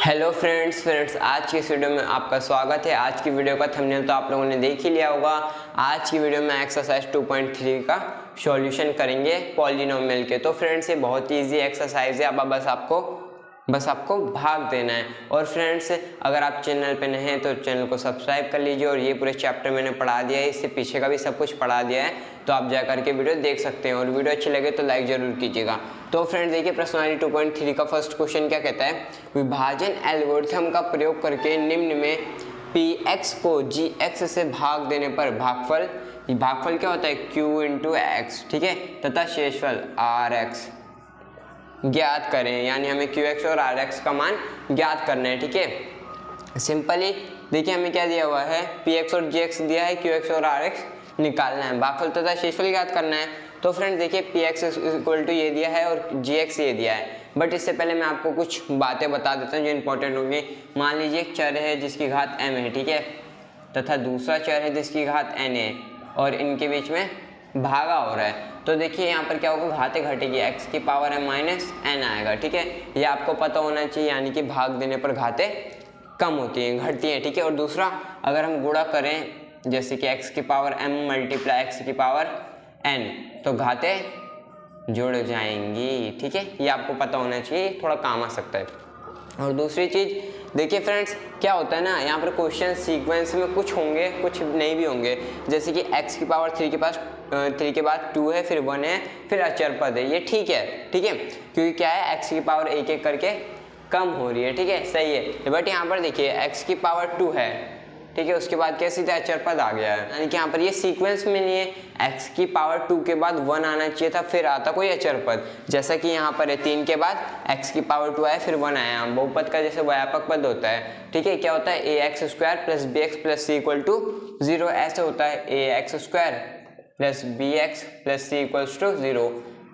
Hello friends आज की इस वीडियो में आपका स्वागत है। आज की वीडियो का थंबनेल तो आप लोगों ने देख ही लिया होगा। आज की वीडियो में एक्सरसाइज 2.3 का सॉल्यूशन करेंगे पॉलिनोमियल के। तो फ्रेंड्स ये बहुत ही इजी एक्सरसाइज है। अब बस आपको भाग देना है। और फ्रेंड्स अगर आप चैनल पे नए हैं तो चैनल को सब्सक्राइब कर लीजिए। और ये पूरे चैप्टर मैंने पढ़ा दिया है, इससे पीछे का भी सब कुछ पढ़ा दिया है, तो आप जा करके वीडियो देख सकते हैं। और वीडियो अच्छी लगे तो लाइक जरूर कीजिएगा। तो फ्रेंड्स देखिए प्रश्नावली 2.3 का फर्स्ट क्वेश्चन क्या कहता है, विभाजन एल्गोरिथम का प्रयोग करके निम्न में px को gx से भाग देने पर भागफल क्या होता है q इंटू एक्स, ठीक है, तथा शेषफल rx ज्ञात करें। यानी हमें qx और rx का मान ज्ञात करना है, ठीक है। सिंपली देखिए हमें क्या दिया हुआ है, px और gx दिया है, qx और rx निकालना है, भागफल तथा शेषफल ज्ञात करना है। तो फ्रेंड्स देखिए px इक्वल टू ये दिया है और gx ये दिया है। बट इससे पहले मैं आपको कुछ बातें बता देता हूँ जो इंपॉर्टेंट होंगी। मान लीजिए एक चर है जिसकी घात m है, ठीक है, तथा दूसरा चर है जिसकी घात n है, और इनके बीच में भागा हो रहा है। तो देखिए यहाँ पर क्या होगा, घातें घटेगी, x की पावर m माइनस n आएगा, ठीक है। ये आपको पता होना चाहिए, यानी कि भाग देने पर घातें कम होती हैं, घटती हैं, ठीक है। और दूसरा अगर हम गुणा करें जैसे कि x की पावर m मल्टीप्लाई x की पावर n, तो घातें जुड़ जाएंगी, ठीक है। ये आपको पता होना चाहिए, थोड़ा काम आ सकता है। और दूसरी चीज़ देखिए फ्रेंड्स क्या होता है ना, यहाँ पर क्वेश्चन सीक्वेंस में कुछ होंगे कुछ नहीं भी होंगे। जैसे कि x की पावर 3 के बाद 2 है, फिर 1 है, फिर अचर पद है, ये ठीक है, क्योंकि क्या है x की पावर एक एक करके कम हो रही है, ठीक है, सही है। बट यहाँ पर देखिए x की पावर 2 है, ठीक है, उसके बाद क्या सीधा अचर पद आ गया है, यानी कि यहाँ पर ये सीक्वेंस में नहीं है। x की पावर 2 के बाद 1 आना चाहिए था, फिर आता कोई अचर पद, जैसा कि यहाँ पर है 3 के बाद x की पावर 2 आया, फिर 1 आया। बहुपद का जैसे व्यापक पद होता है, ठीक है, क्या होता है ax square plus bx plus c equal to 0, ऐसे होता है ax square plus bx plus c equals to 0,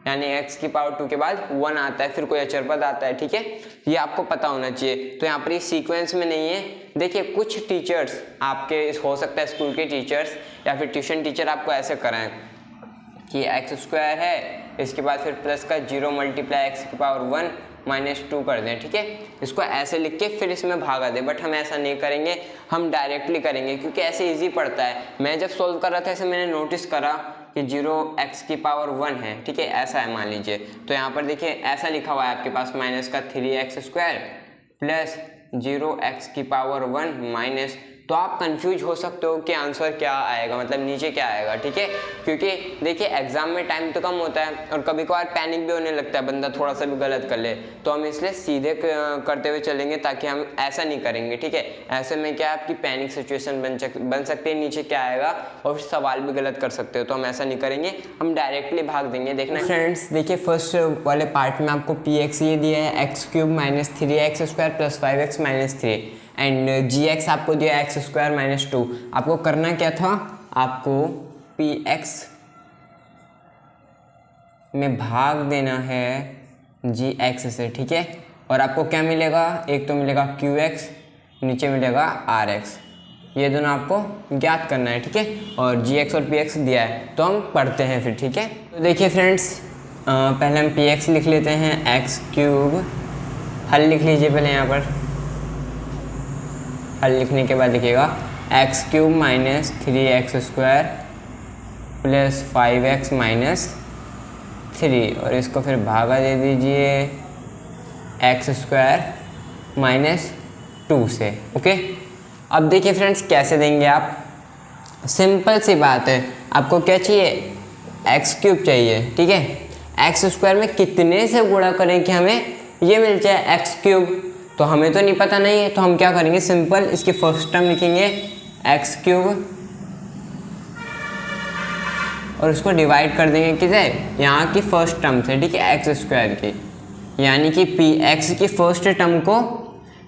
यानी x की पावर 2 के बाद 1 आता है, फिर कोई अचर पद आता है, ठीक है। ये आपको पता होना चाहिए। तो यहाँ पर ये सीक्वेंस में नहीं है। देखिए कुछ टीचर्स आपके हो सकता है स्कूल के टीचर्स या फिर ट्यूशन टीचर आपको ऐसे कराएं कि x स्क्वायर है, इसके बाद फिर प्लस का 0 मल्टीप्लाई x की पावर 1 माइनस 2 कर दें, ठीक है, इसको ऐसे लिख के फिर इसमें भागा दें। बट हम ऐसा नहीं करेंगे, हम डायरेक्टली करेंगे, क्योंकि ऐसे इजी पड़ता है। मैं जब सोल्व कर रहा था ऐसे मैंने नोटिस करा कि 0x की पावर 1 है, ठीक है, ऐसा है मान लीजिए। तो यहाँ पर देखिए ऐसा लिखा हुआ है आपके पास माइनस का 3x स्क्वायर प्लस 0x की पावर 1 माइनस, तो आप कंफ्यूज हो सकते हो कि आंसर क्या आएगा, मतलब नीचे क्या आएगा, ठीक है। क्योंकि देखिए एग्जाम में टाइम तो कम होता है और कभी कभार पैनिक भी होने लगता है, बंदा थोड़ा सा भी गलत कर ले, तो हम इसलिए सीधे करते हुए चलेंगे ताकि हम ऐसा नहीं करेंगे, ठीक है। ऐसे में क्या आपकी पैनिक सिचुएशन बन सकती है, नीचे क्या आएगा, और फिर सवाल भी गलत कर सकते हो। तो हम ऐसा नहीं करेंगे, हम डायरेक्टली भाग देंगे। देखना फ्रेंड्स देखिए फर्स्ट वाले पार्ट में आपको px ये दिया है x cube minus 3x square plus 5x minus 3 and gx आपको दिया x स्क्वायर माइनस 2। आपको करना क्या था, आपको px में भाग देना है gx से, ठीक है। और आपको क्या मिलेगा, एक तो मिलेगा qx, नीचे मिलेगा rx, ये दोनों आपको ज्ञात करना है, ठीक है। और gx और px दिया है, तो हम पढ़ते हैं फिर, ठीक है। तो देखिए फ्रेंड्स पहले हम px लिख लेते हैं, x क्यूब, हल लिख लीजिए पहले। यहाँ पर हल लिखने के बाद लिखिएगा x cube minus 3x square plus 5x minus 3, और इसको फिर भागा दे दीजिए x स्क्वायर माइनस 2 से, ओके। अब देखिए फ्रेंड्स कैसे देंगे आप, सिंपल सी बात है, आपको क्या चाहिए, x क्यूब चाहिए, ठीक है। x स्क्वायर में कितने से गुणा करें कि हमें ये मिल जाए x क्यूब, तो हमें तो नहीं पता नहीं है, तो हम क्या करेंगे, सिंपल इसकी फर्स्ट टर्म लिखेंगे x क्यूब और उसको डिवाइड कर देंगे किसे, यहाँ की फर्स्ट टर्म से, ठीक है, x स्क्वायर की, यानी कि px की फर्स्ट टर्म को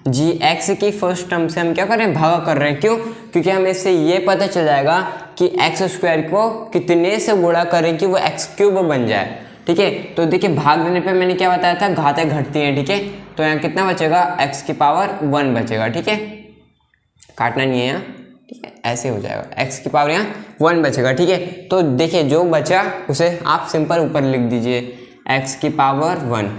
gx की फर्स्ट टर्म से हम क्या कर रहे हैं, भागा कर रहे हैं। क्यों, क्योंकि हमें इससे ये पता चल जाएगा कि x स्क्वायर को कितने से गुणा करें कि वो x क्यूब बन जाए, ठीक है। तो देखिए भाग देने पे मैंने क्या बताया था, घातें घटती हैं, ठीक है। तो यहाँ कितना बचेगा, x की पावर 1 बचेगा, ठीक है, काटना नहीं है यहाँ, ठीक है, ऐसे हो जाएगा, x की पावर यहाँ 1 बचेगा, ठीक है। तो देखिए जो बचा उसे आप सिंपल ऊपर लिख दीजिए x की पावर 1,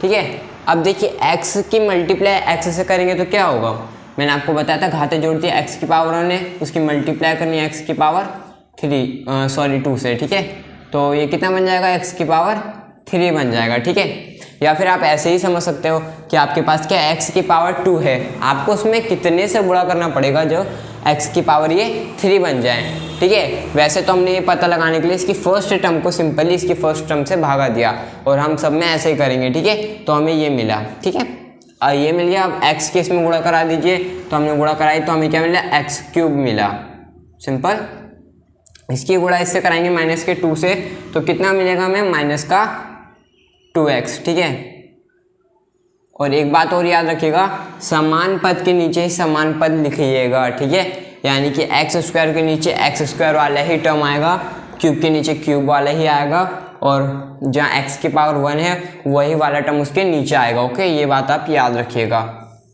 ठीक है। अब देखिए x की मल्टीप्लाई x से करेंगे तो क्या होगा, मैंने आपको बताया था घाते जोड़ती है x की पावर ने, उसकी मल्टीप्लाई करनी है x की पावर 2 से, ठीक है। तो ये कितना बन जाएगा, x की पावर 3 बन जाएगा, ठीक है। या फिर आप ऐसे ही समझ सकते हो कि आपके पास क्या x की पावर 2 है, आपको उसमें कितने से गुणा करना पड़ेगा जो x की पावर ये 3 बन जाए, ठीक है। वैसे तो हमने ये पता लगाने के लिए इसकी फर्स्ट टर्म को सिंपली इसकी फर्स्ट टर्म से भागा दिया, और हम सब में ऐसे ही करेंगे, ठीक है। तो हमें ये मिला, ठीक है, ये मिल गया। अब x के इसमें गुणा करा दीजिए, तो हमने गुणा कराई तो हमें क्या मिला, x³ मिला, सिंपल। इसकी गुणा इससे कराएंगे -2 से, तो कितना मिलेगा हमें, -2x, ठीक है। और एक बात और याद रखिएगा, समान पद के नीचे ही समान पद लिखिएगा, ठीक है। यानी कि x² के नीचे x² वाला ही टर्म आएगा, क्यूब के नीचे क्यूब वाला ही आएगा, और जहाँ x की पावर 1 है वही वाला टर्म उसके नीचे आएगा, ओके। ये बात आप याद रखिएगा,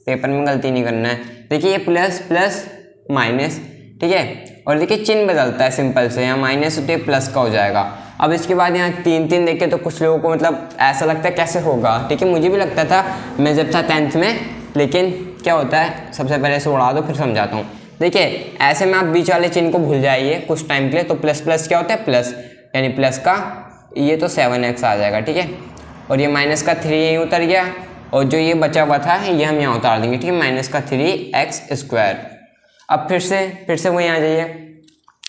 पेपर में गलती नहीं करना है। देखिए ये प्लस प्लस माइनस, ठीक है, और देखिए चिन्ह बदलता है सिंपल से, यहाँ माइनस होते प्लस का हो जाएगा। अब इसके बाद यहाँ 3 देखे तो कुछ लोगों को मतलब ऐसा लगता है कैसे होगा, ठीक है। मुझे भी लगता था मैं जब था 10th में, लेकिन क्या होता है, सबसे पहले से उड़ा दो फिर समझाता हूँ। देखिए ऐसे में आप बीच वाले चिन्ह को भूल जाइए कुछ टाइम के लिए, तो प्लस प्लस क्या होता है, प्लस, यानी प्लस का ये तो 7x आ जाएगा, ठीक है। और ये माइनस का 3 यहीं उतर गया, और जो ये बचा हुआ था ये हम यहाँ उतार देंगे, ठीक है, -3x²। अब फिर से वहीं आ जाइए,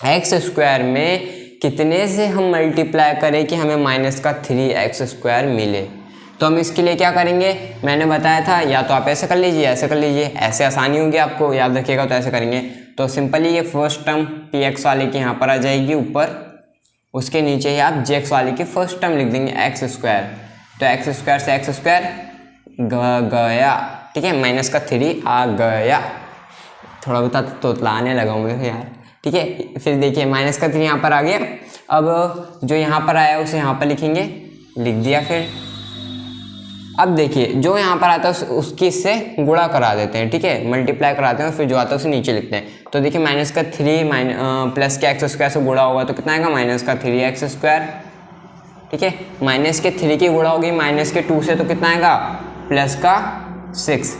x² में कितने से हम मल्टीप्लाई करें कि हमें -3x² मिले। तो हम इसके लिए क्या करेंगे, मैंने बताया था, या तो आप ऐसे कर लीजिए, ऐसे कर लीजिए, ऐसे आसानी होगी आपको याद रखिएगा, तो ऐसे करेंगे। तो सिंपली ये फर्स्ट टर्म px वाले की यहाँ पर आ जाएगी ऊपर, उसके नीचे ही आप gx वाले की फर्स्ट टर्म लिख देंगे x²। तो x² से x² गया, ठीक है, -3 आ गया। थोड़ा बहुत तोतलाने लगा हूँ मैं यार, ठीक है। फिर देखिए -3 यहाँ पर आ गया। अब जो यहाँ पर आया उसे यहाँ पर लिखेंगे, लिख दिया। फिर अब देखिए जो यहाँ पर आता है उसकी इससे गुणा करा देते हैं, ठीक है, मल्टीप्लाई कराते हैं, और फिर जो आता है उसे नीचे लिखते हैं। तो देखिए -3 प्लस के x² से गुणा होगा तो कितना आएगा, -3x², ठीक है। -3 की गुणा होगी -2 से तो कितना आएगा, +6।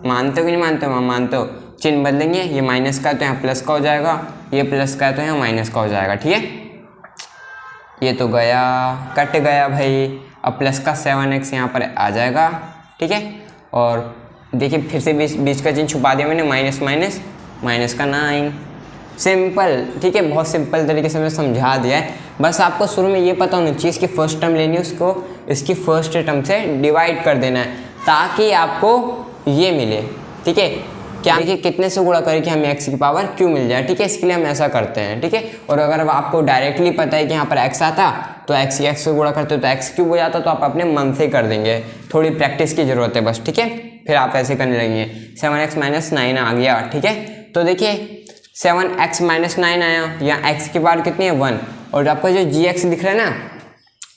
मानते हो कि नहीं मानते हो, मानते हो, चिन्ह बदलेंगे, ये माइनस का तो यहाँ प्लस का हो जाएगा, ये प्लस का तो यहाँ माइनस का हो जाएगा, ठीक है। ये तो गया, कट गया भाई। अब प्लस का 7x यहाँ पर आ जाएगा, ठीक है। और देखिए फिर से बीच का चिन्ह छुपा दिया मैंने, माइनस का 9, सिंपल, ठीक है। बहुत सिंपल तरीके से मैं समझा दिया है। बस आपको शुरू में ये पता होना चाहिए इसकी फर्स्ट टर्म लेनी है, उसको इसकी फर्स्ट टर्म से डिवाइड कर देना है ताकि आपको ये मिले, ठीक है। क्या देखिए कितने से गुणा करें कि हमें x की पावर q मिल जाए, ठीक है। इसके लिए हम ऐसा करते हैं, ठीक है। और अगर आपको डायरेक्टली पता है कि यहाँ पर x आता तो x से गुणा करते हो तो x³ हो जाता, तो आप अपने मन से कर देंगे, थोड़ी प्रैक्टिस की जरूरत है बस, ठीक है। फिर आप ऐसे करने लगेंगे। 7x - 9 आ गया, ठीक है। तो देखिए 7x - 9 आया, यहाँ x की पावर कितनी है 1, और आपका जो gx दिख रहा है ना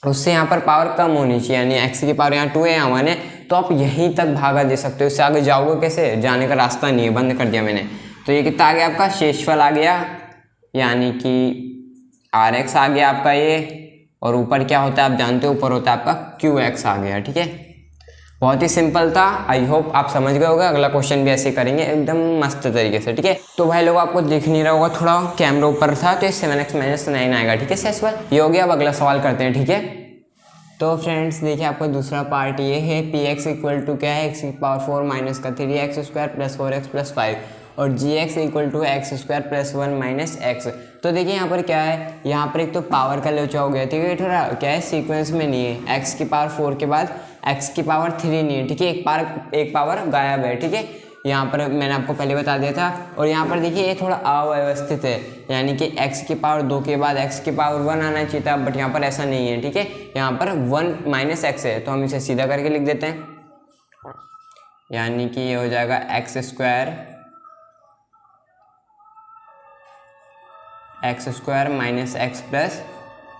उससे यहाँ पर पावर कम होनी चाहिए, यानी x की पावर यहाँ 2 है, यहाँ 1 है, तो आप यहीं तक भागा दे सकते हो। इससे आगे जाओगे कैसे, जाने का रास्ता नहीं है, बंद कर दिया मैंने। तो ये कितना आ गया आपका, शेषफल आ गया, यानी कि rx आ गया आपका ये, और ऊपर क्या होता है आप जानते हो, ऊपर होता है आपका qx आ गया, ठीक है। बहुत ही सिंपल था, आई होप आप समझ गए होगा। अगला क्वेश्चन भी ऐसे करेंगे एकदम मस्त तरीके से, ठीक है। तो भाई लोग आपको दिख नहीं रहा होगा, थोड़ा कैमरा ऊपर था, तो 7x - 9 आएगा, ठीक है। सेसफल ये हो गया। अब अगला सवाल करते हैं, ठीक है। तो फ्रेंड्स देखिए आपका दूसरा पार्ट ये है, px इक्वल टू क्या है, x की पावर 4 माइनस का 3x² + 4x + 5, और gx equal to x² + 1 - x। तो देखिए यहाँ पर क्या है, यहाँ पर एक तो पावर का लोचा हो गया, ठीक है। थोड़ा क्या है, सीक्वेंस में नहीं है, x की पावर 4 के बाद x की पावर 3 नहीं है, ठीक है। एक पावर गायब है, ठीक है। यहाँ पर मैंने आपको पहले बता दिया था। और यहाँ पर देखिए ये थोड़ा अव्यवस्थित है, यानी कि x की पावर 2 के बाद x की पावर 1 आना चाहिए था, बट यहाँ पर ऐसा नहीं है, ठीक है। यहाँ पर 1 - x है, तो हम इसे सीधा करके लिख देते हैं, यानी कि ये हो जाएगा x² - x +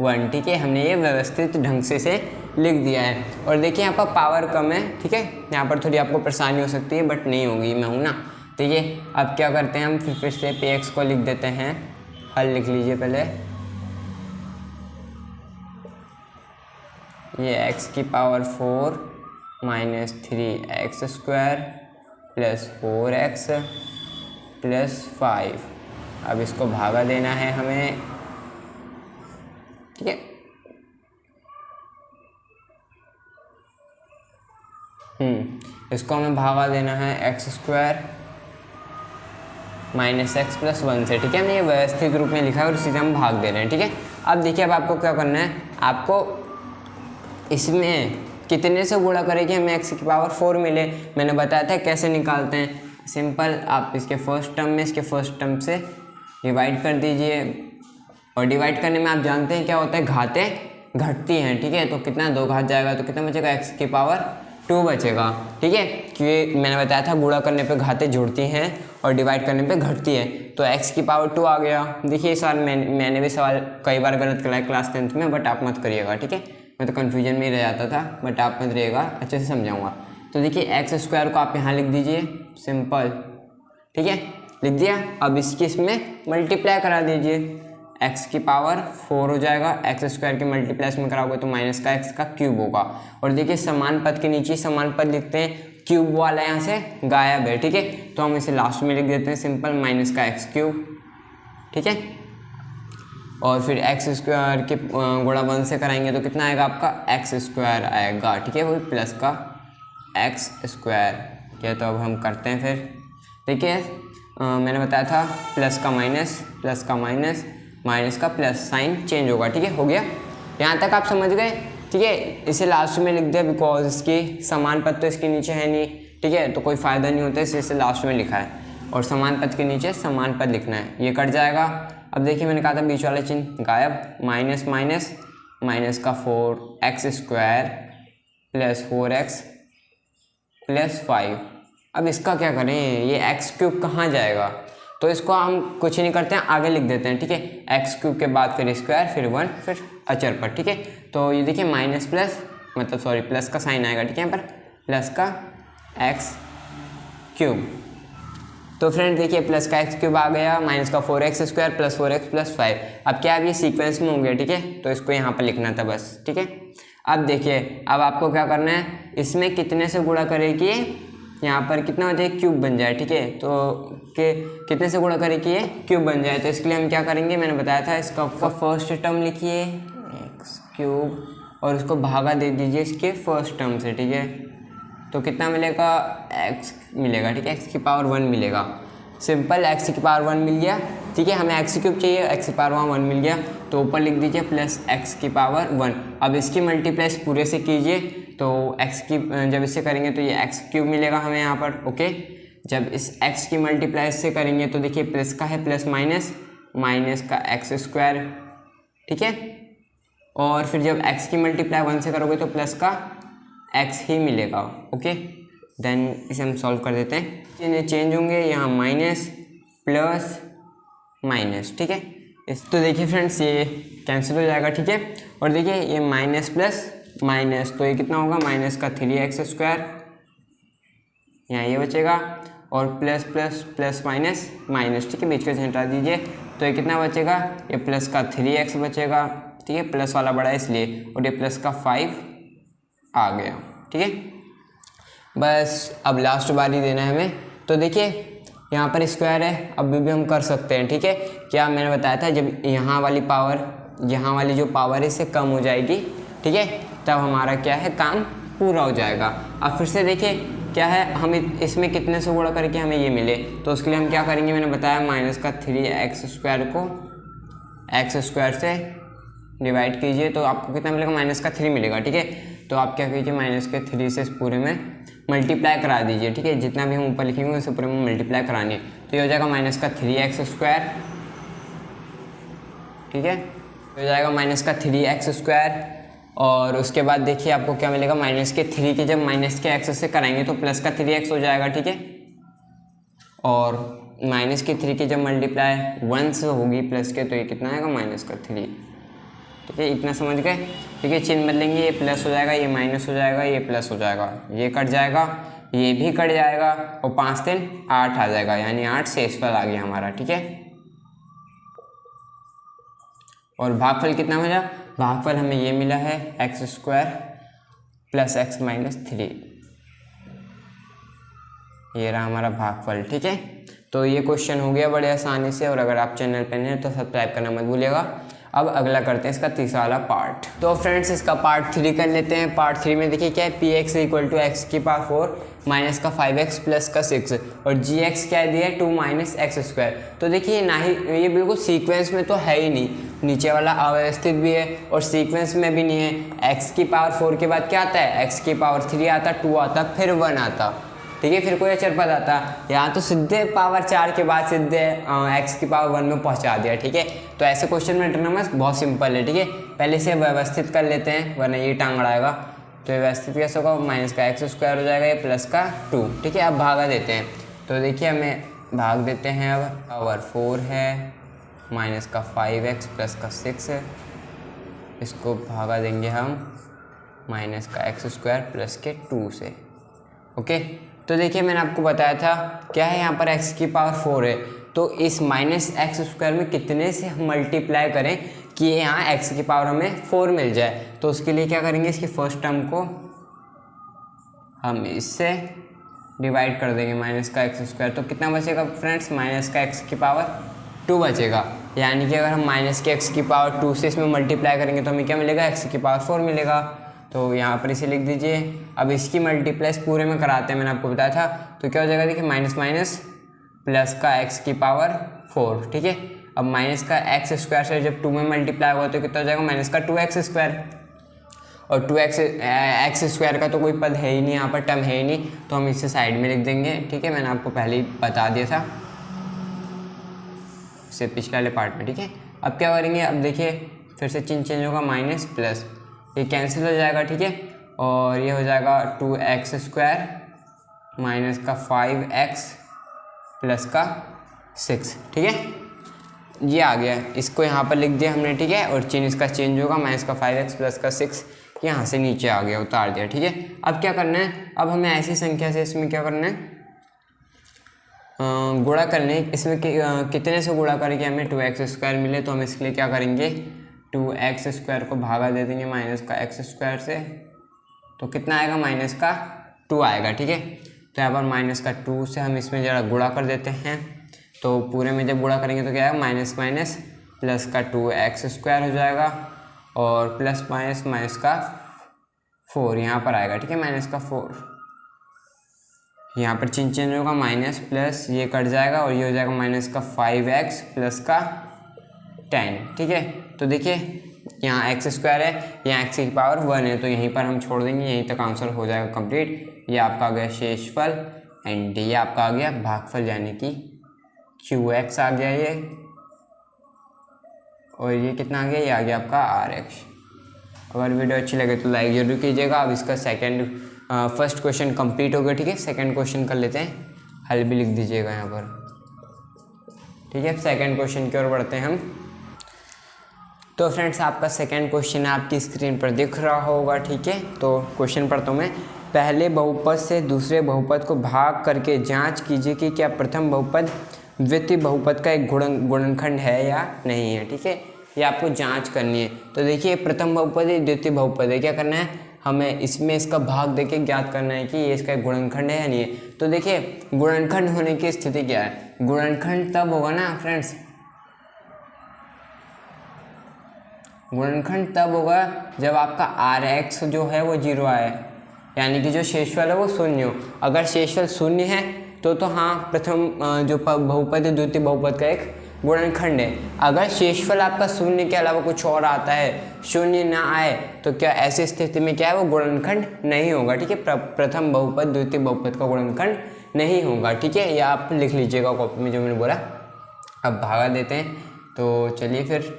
1, ठीक है। हमने ये व्यवस्थित ढंग से लिख दिया है। और देखिए यहाँ पर पावर कम है, ठीक है, यहाँ पर थोड़ी आपको परेशानी हो सकती है, बट नहीं होगी, मैं हूँ ना। तो ये अब क्या करते हैं हम, फिर से px को लिख देते हैं, हल लिख लीजिए पहले। ये x की पावर 4 -3x² + 4x + 5। अब इसको भागा देना है हमें, ठीक है। इसको हमें भागा देना है x² -x + 1 से, ठीक है। हमने ये व्यवस्थित रूप में लिखा है और इसी से हम भाग दे रहे हैं, ठीक है। अब देखिए, अब आपको क्या करना है, आपको इसमें कितने से गुणा करेंगे हमें x⁴ मिले। मैंने बताया था कैसे निकालते हैं। सिंपल, आप इसके फर्स्ट टर्म में इसके फर्स्ट टर्म से डिवाइड कर दीजिए, और डिवाइड करने में आप जानते हैं क्या होता है, घातें घटती हैं, ठीक है। तो कितना 2 घात जाएगा तो कितना बचेगा, x⁴ बचेगा, ठीक है। क्योंकि मैंने बताया था गुणा करने पे घातें जुड़ती हैं और डिवाइड करने पे घटती है, तो x⁴ आ गया। देखिए इस बार मैंने भी सवाल कई बार गलत कराया क्लास 10th में, बट आप मत करिएगा, ठीक है। मैं तो कन्फ्यूजन में ही रह जाता था, बट आप मत रहिएगा, अच्छे से समझाऊंगा। तो देखिए x² को आप यहाँ लिख दीजिए, सिंपल, ठीक है, लिख दिया। अब इसकी इसमें मल्टीप्लाई करा दीजिए, x⁴ हो जाएगा, x² के मल्टीप्लाई में कराओगे तो -x³ होगा। और देखिए समान पद के नीचे समान पद लिखते हैं, क्यूब वाला यहाँ से गायब है, ठीक है। तो हम इसे लास्ट में लिख देते हैं, सिंपल, -x³, ठीक है। और फिर x² के गुणा 1 से कराएंगे तो कितना आएगा आपका, x² आएगा, ठीक है, वही प्लस का x², ठीक है। तो अब हम करते हैं फिर, देखिए मैंने बताया था प्लस का माइनस, प्लस का माइनस, माइनस का प्लस, साइन चेंज होगा, ठीक है। हो गया, यहाँ तक आप समझ गए, ठीक है। इसे लास्ट में लिख दिया बिकॉज इसकी समान पद तो इसके नीचे है नहीं, ठीक है, तो कोई फ़ायदा नहीं होता, इसलिए इसे लास्ट में लिखा है। और समान पद के नीचे समान पद लिखना है, ये कट जाएगा। अब देखिए मैंने कहा था बीच वाला चिन्ह गायब, माइनस माइनस, माइनस का 4x² + 4x + 5। अब इसका क्या करें, ये x³ कहाँ जाएगा, तो इसको हम कुछ नहीं करते हैं, आगे लिख देते हैं, ठीक है। x³ के बाद फिर स्क्वायर, फिर 1, फिर अचर पर, ठीक है। तो ये देखिए माइनस प्लस, मतलब सॉरी प्लस का साइन आएगा, ठीक है, यहाँ पर प्लस का x³। तो फ्रेंड देखिए प्लस का x³ आ गया, माइनस का 4x² + 4x + 5। अब क्या अब ये सीक्वेंस में होंगे, ठीक है, तो इसको यहाँ पर लिखना था बस, ठीक है। अब देखिए, अब आपको क्या करना है, इसमें कितने से गुणा करें कि यहाँ पर कितना हो जाए, क्यूब बन जाए, ठीक है। तो कितने से गुणा करें कि ये क्यूब बन जाए, तो इसके लिए हम क्या करेंगे, मैंने बताया था, इसका फर्स्ट टर्म लिखिए x³ और उसको भागा दे दीजिए इसके फर्स्ट टर्म से, ठीक है। तो कितना मिलेगा, x मिलेगा, ठीक है, x⁴ मिलेगा, सिंपल, x⁴ मिल गया, ठीक है। हमें x³ चाहिए, x⁴ मिल गया, तो ऊपर लिख दीजिए प्लस x⁴ अब इसकी मल्टीप्लाई पूरे से कीजिए, तो जब इससे करेंगे तो ये x³ मिलेगा हमें यहाँ पर, ओके। जब इस x की मल्टीप्लाई से करेंगे तो देखिए प्लस का है, प्लस माइनस, माइनस का x², ठीक है। और फिर जब x की मल्टीप्लाई 1 से करोगे तो प्लस का x ही मिलेगा, ओके। देन इसे हम सॉल्व कर देते हैं, इन्हें चेंज होंगे, यहाँ माइनस प्लस माइनस, ठीक है। तो देखिए फ्रेंड्स ये कैंसिल हो जाएगा, ठीक है। और देखिए ये माइनस प्लस माइनस, तो ये कितना होगा, माइनस का 3x², यहाँ ये बचेगा, और plus plus plus minus minus, ठीक है, बीच का चिन्ह हटा दीजिए, तो ये कितना बचेगा, ये प्लस का 3x बचेगा, ठीक है, प्लस वाला बड़ा है इसलिए, और ये प्लस का 5 आ गया, ठीक है। बस अब लास्ट बार ही देना है हमें, तो देखिए यहाँ पर स्क्वायर है, अभी भी हम कर सकते हैं, ठीक है। क्या मैंने बताया था, जब यहाँ वाली पावर, यहाँ वाली जो पावर है इससे कम हो जाएगी, ठीक है, तब हमारा क्या है, काम पूरा हो जाएगा। अब फिर से देखिए क्या है, हम इसमें कितने से गुणा करके हमें ये मिले, तो उसके लिए हम क्या करेंगे, मैंने बताया माइनस का 3x² को x² से डिवाइड कीजिए, तो आपको कितना मिलेगा, माइनस का 3 मिलेगा, ठीक है। तो आप क्या कीजिए, माइनस के 3 से इस पूरे में मल्टीप्लाई करा दीजिए, ठीक है, जितना भी हम ऊपर लिखेंगे उसे पूरे में मल्टीप्लाई करानी है, तो ये हो जाएगा माइनस का 3x², ठीक है, हो जाएगा माइनस का 3x²। और उसके बाद देखिए आपको क्या मिलेगा, माइनस के 3 के जब माइनस के x से कराएंगे तो प्लस का 3x हो जाएगा, ठीक है। और माइनस के 3 की जब मल्टीप्लाई 1 से होगी प्लस के, तो ये कितना आएगा, माइनस का 3, ठीक है, इतना समझ गए, ठीक है। चिन्ह बदलेंगे, ये प्लस हो जाएगा, ये माइनस हो जाएगा, ये प्लस हो जाएगा, ये कट जाएगा, ये भी कट जाएगा, और 5 3 8 आ जाएगा, यानी 8 शेषफल आ गया हमारा, ठीक है। और भागफल कितना मिला, भागफल हमें ये मिला है x² + x - 3, ये रहा हमारा भागफल। ठीक है, तो ये क्वेश्चन हो गया बड़े आसानी से। और अगर आप चैनल पर नए हैं तो सब्सक्राइब करना मत भूलिएगा। अब अगला करते हैं इसका तीसरा वाला पार्ट। तो फ्रेंड्स इसका पार्ट 3 कर लेते हैं। पार्ट 3 में देखिए क्या है, P X equal to X की पावर 4 माइनस का 5x प्लस का 6 और जी एक्स क्या दिया है 2 माइनस एक्स स्क्वायर। तो देखिए ना ही ये बिल्कुल सीक्वेंस में तो है ही नहीं, नीचे वाला अव्यवस्थित भी है और सीक्वेंस में भी नहीं है। एक्स की पावर 4 के बाद क्या आता है, एक्स की पावर 3 आता, 2 आता, फिर 1 आता। ठीक है, फिर कोई अचर पद आता। यहाँ तो सीधे पावर 4 के बाद सीधे एक्स की पावर 1 में पहुँचा दिया। ठीक है, तो ऐसे क्वेश्चन में एटोनमस बहुत सिंपल है। ठीक है, पहले से व्यवस्थित कर लेते हैं वरना ये टांग अड़ाएगा। तो व्यवस्थित कैसे होगा, माइनस का एक्स स्क्वायर हो जाएगा ये प्लस का 2। ठीक है, अब भागा देते हैं। तो देखिए हमें भाग देते हैं। अब पावर 4 है, माइनस का 5x प्लस का 6 है, इसको भागा देंगे हम माइनस का एक्स स्क्वायर प्लस के 2 से। ओके, तो देखिए मैंने आपको बताया था क्या है, यहाँ पर x की पावर 4 है, तो इस माइनस एक्स स्क्वायर में कितने से हम मल्टीप्लाई करें कि यहाँ x की पावर हमें 4 मिल जाए। तो उसके लिए क्या करेंगे, इसकी फर्स्ट टर्म को हम इससे डिवाइड कर देंगे, माइनस का एक्स स्क्वायर। तो कितना बचेगा फ्रेंड्स, माइनस का x की पावर 2 बचेगा। यानी कि अगर हम माइनस के x की पावर 2 से इसमें मल्टीप्लाई करेंगे तो हमें क्या मिलेगा, x की पावर 4 मिलेगा। तो यहाँ पर इसे लिख दीजिए। अब इसकी मल्टीप्लाई पूरे में कराते हैं, मैंने आपको बताया था। तो क्या हो जाएगा, देखिए माइनस माइनस प्लस का x की पावर 4। ठीक है, अब माइनस का एक्स स्क्वायर से जब 2 में मल्टीप्लाई होगा तो कितना हो जाएगा, माइनस का 2x स्क्वायर। और 2x एक्स स्क्वायर का तो कोई पद है ही नहीं, यहाँ पर टर्म है ही नहीं, तो हम इसे साइड में लिख देंगे। ठीक है, मैंने आपको पहले ही बता दिया था इससे पिछले वाले पार्ट में। ठीक है, अब क्या करेंगे, अब देखिए फिर से चिन्ह चेंज होगा, माइनस प्लस ये कैंसिल हो जाएगा। ठीक है, और ये हो जाएगा 2x स्क्वायर माइनस का 5x प्लस का 6। ठीक है, ये आ गया, इसको यहाँ पर लिख दिया हमने। ठीक है, और चिन्ह इसका चेंज होगा, माइनस का 5x प्लस का 6 यहाँ से नीचे आ गया, उतार दिया। ठीक है, अब क्या करना है, अब हमें ऐसी संख्या से इसमें क्या करना है, गुणा करने। इसमें कितने से गुणा करके हमें 2x स्क्वायर मिले, तो हम इसके लिए क्या करेंगे, 2x स्क्वायर को भागा दे देंगे माइनस का x स्क्वायर से। तो कितना आएगा, माइनस का 2 आएगा। ठीक है, तो यहाँ पर माइनस का 2 से हम इसमें ज़रा गुणा कर देते हैं। तो पूरे में जब गुणा करेंगे तो क्या आएगा, माइनस माइनस प्लस का 2x स्क्वायर हो जाएगा और प्लस माइनस माइनस का 4 यहाँ पर आएगा। ठीक है, माइनस का 4 यहाँ पर चिन्ह चेंज होगा, माइनस प्लस ये कट जाएगा और ये हो जाएगा माइनस का 5x प्लस का 10। ठीक है, तो देखिए यहाँ एक्स स्क्वायर है, यहाँ एक्स की पावर 1 है, तो यहीं पर हम छोड़ देंगे, यहीं तक आंसर हो जाएगा कंप्लीट। ये आपका आ गया शेषफल एंड ये आपका आ गया भागफल, यानी कि QX आ गया ये, और ये कितना आ गया, ये आ गया आपका RX। अगर वीडियो अच्छी लगे तो लाइक जरूर कीजिएगा। अब इसका फर्स्ट क्वेश्चन कंप्लीट हो गया। ठीक है, सेकंड क्वेश्चन कर लेते हैं, हल भी लिख दीजिएगा यहाँ पर। ठीक है, सेकंड क्वेश्चन की ओर बढ़ते हैं हम। तो फ्रेंड्स आपका सेकंड क्वेश्चन आपकी स्क्रीन पर दिख रहा होगा। ठीक है, तो क्वेश्चन पढ़ता हूँ मैं। पहले बहुपद से दूसरे बहुपद को भाग करके जांच कीजिए कि क्या प्रथम बहुपद द्वितीय बहुपद का एक गुणनखंड है या नहीं है। ठीक है, ये आपको जांच करनी है। तो देखिए प्रथम बहुपद है, द्वितीय बहुपद है, क्या करना है, हमें इसमें इसका भाग देके ज्ञात करना है कि ये इसका एक गुणनखंड है या नहीं है। तो देखिए गुणनखंड होने की स्थिति क्या है, गुणनखंड तब होगा ना फ्रेंड्स, गुणनखंड तब होगा जब आपका RX जो है वो 0 आए, यानी कि जो शेषफल है वो 0 हो। अगर शेषफल 0 है तो हाँ प्रथम जो बहुपद है द्वितीय बहुपद का एक गुणनखंड है। अगर शेषफल आपका 0 के अलावा कुछ और आता है, 0 ना आए, तो क्या ऐसी स्थिति में क्या है, वो गुणनखंड नहीं होगा। ठीक है, प्रथम बहुपद द्वितीय बहुपद का गुणनखंड नहीं होगा। ठीक है, या आप लिख लीजिएगा कॉपी में जो मैंने बोला। अब भागा देते हैं, तो चलिए फिर।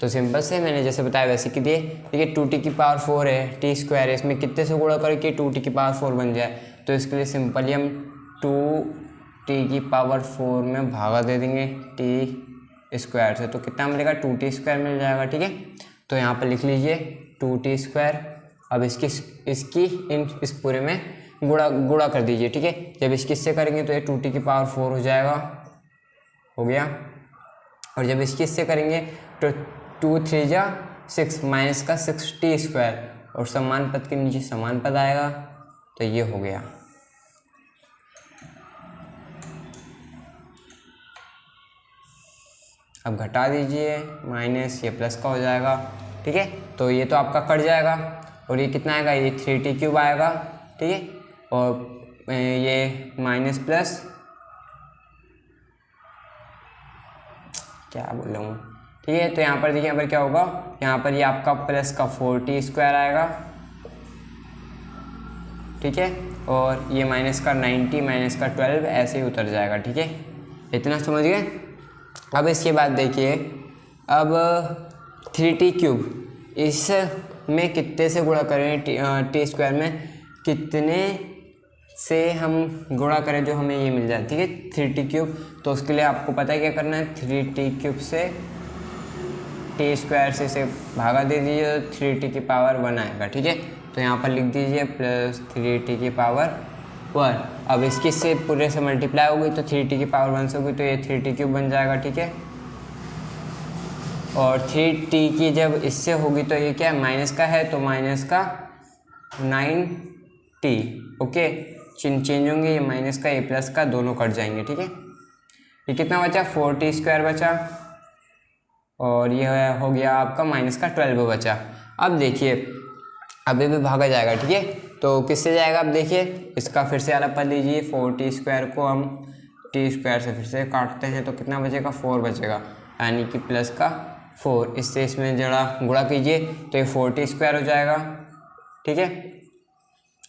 तो सिंपल से मैंने जैसे बताया वैसे कि दिए। देखिए 2t की पावर 4 है, t स्क्वायर है, इसमें कितने से गुणा करके 2t की पावर 4 बन जाए। तो इसके लिए सिंपली हम 2t की पावर 4 में भागा दे देंगे t स्क्वायर से, तो कितना मिलेगा, 2t स्क्वायर मिल जाएगा। ठीक है, तो यहाँ पर लिख लीजिए 2t स्क्वायर। अब इसकी इस पूरे में गुणा कर दीजिए। ठीक है, जब इससे करेंगे तो ये 2t की पावर 4 हो जाएगा, हो गया। और जब इसकी इससे करेंगे तो 2 3 जा 6 माइनस का 6t स्क्वायर और समान पद के नीचे समान पद आएगा, तो ये हो गया। अब घटा दीजिए, माइनस ये प्लस का हो जाएगा, ठीक है। तो ये तो आपका कट जाएगा और ये कितना आएगा, ये 3t क्यूब आएगा, ठीक है। और ये माइनस प्लस क्या बोल रहा हूँ, ठीक है। तो यहाँ पर देखिए, यहाँ पर क्या होगा, यहाँ पर ये आपका प्लस का 4t स्क्वायर आएगा, ठीक है। और ये माइनस का 90 माइनस का 12 ऐसे ही उतर जाएगा, ठीक है। इतना समझ गए। अब इसके बाद देखिए, अब 3t क्यूब इस में कितने से गुणा करें, टी स्क्वायर में कितने से हम गुणा करें जो हमें ये मिल जाए, ठीक है, 3t क्यूब। तो उसके लिए आपको पता है क्या करना है, 3t क्यूब से टी स्क्वायर से इसे भागा दे दीजिए तो 3t की पावर 1 आएगा, ठीक है। तो यहाँ पर लिख दीजिए प्लस 3t की पावर 1। अब इसकी से पूरे से मल्टीप्लाई होगी तो 3t की पावर 1 से होगी, तो ये 3t क्यूब बन जाएगा, ठीक है। और 3t की जब इससे होगी तो ये क्या है, माइनस का है तो माइनस का 9t, ओके। चिन्ह चेंज होंगे, ये माइनस का ये प्लस का दोनों कट जाएंगे, ठीक है। ये कितना बचा, 4t स्क्वायर बचा और ये हो गया आपका माइनस का 12 बचा। अब देखिए, अभी भी भागा जाएगा, ठीक है। तो किससे जाएगा, अब देखिए इसका फिर से अलग पद लीजिए, 4t स्क्वायर को हम t स्क्वायर से फिर से काटते हैं तो कितना बचेगा, 4 बचेगा, यानी कि प्लस का 4। इससे इसमें जरा गुणा कीजिए तो ये 4t स्क्वायर हो जाएगा, ठीक है।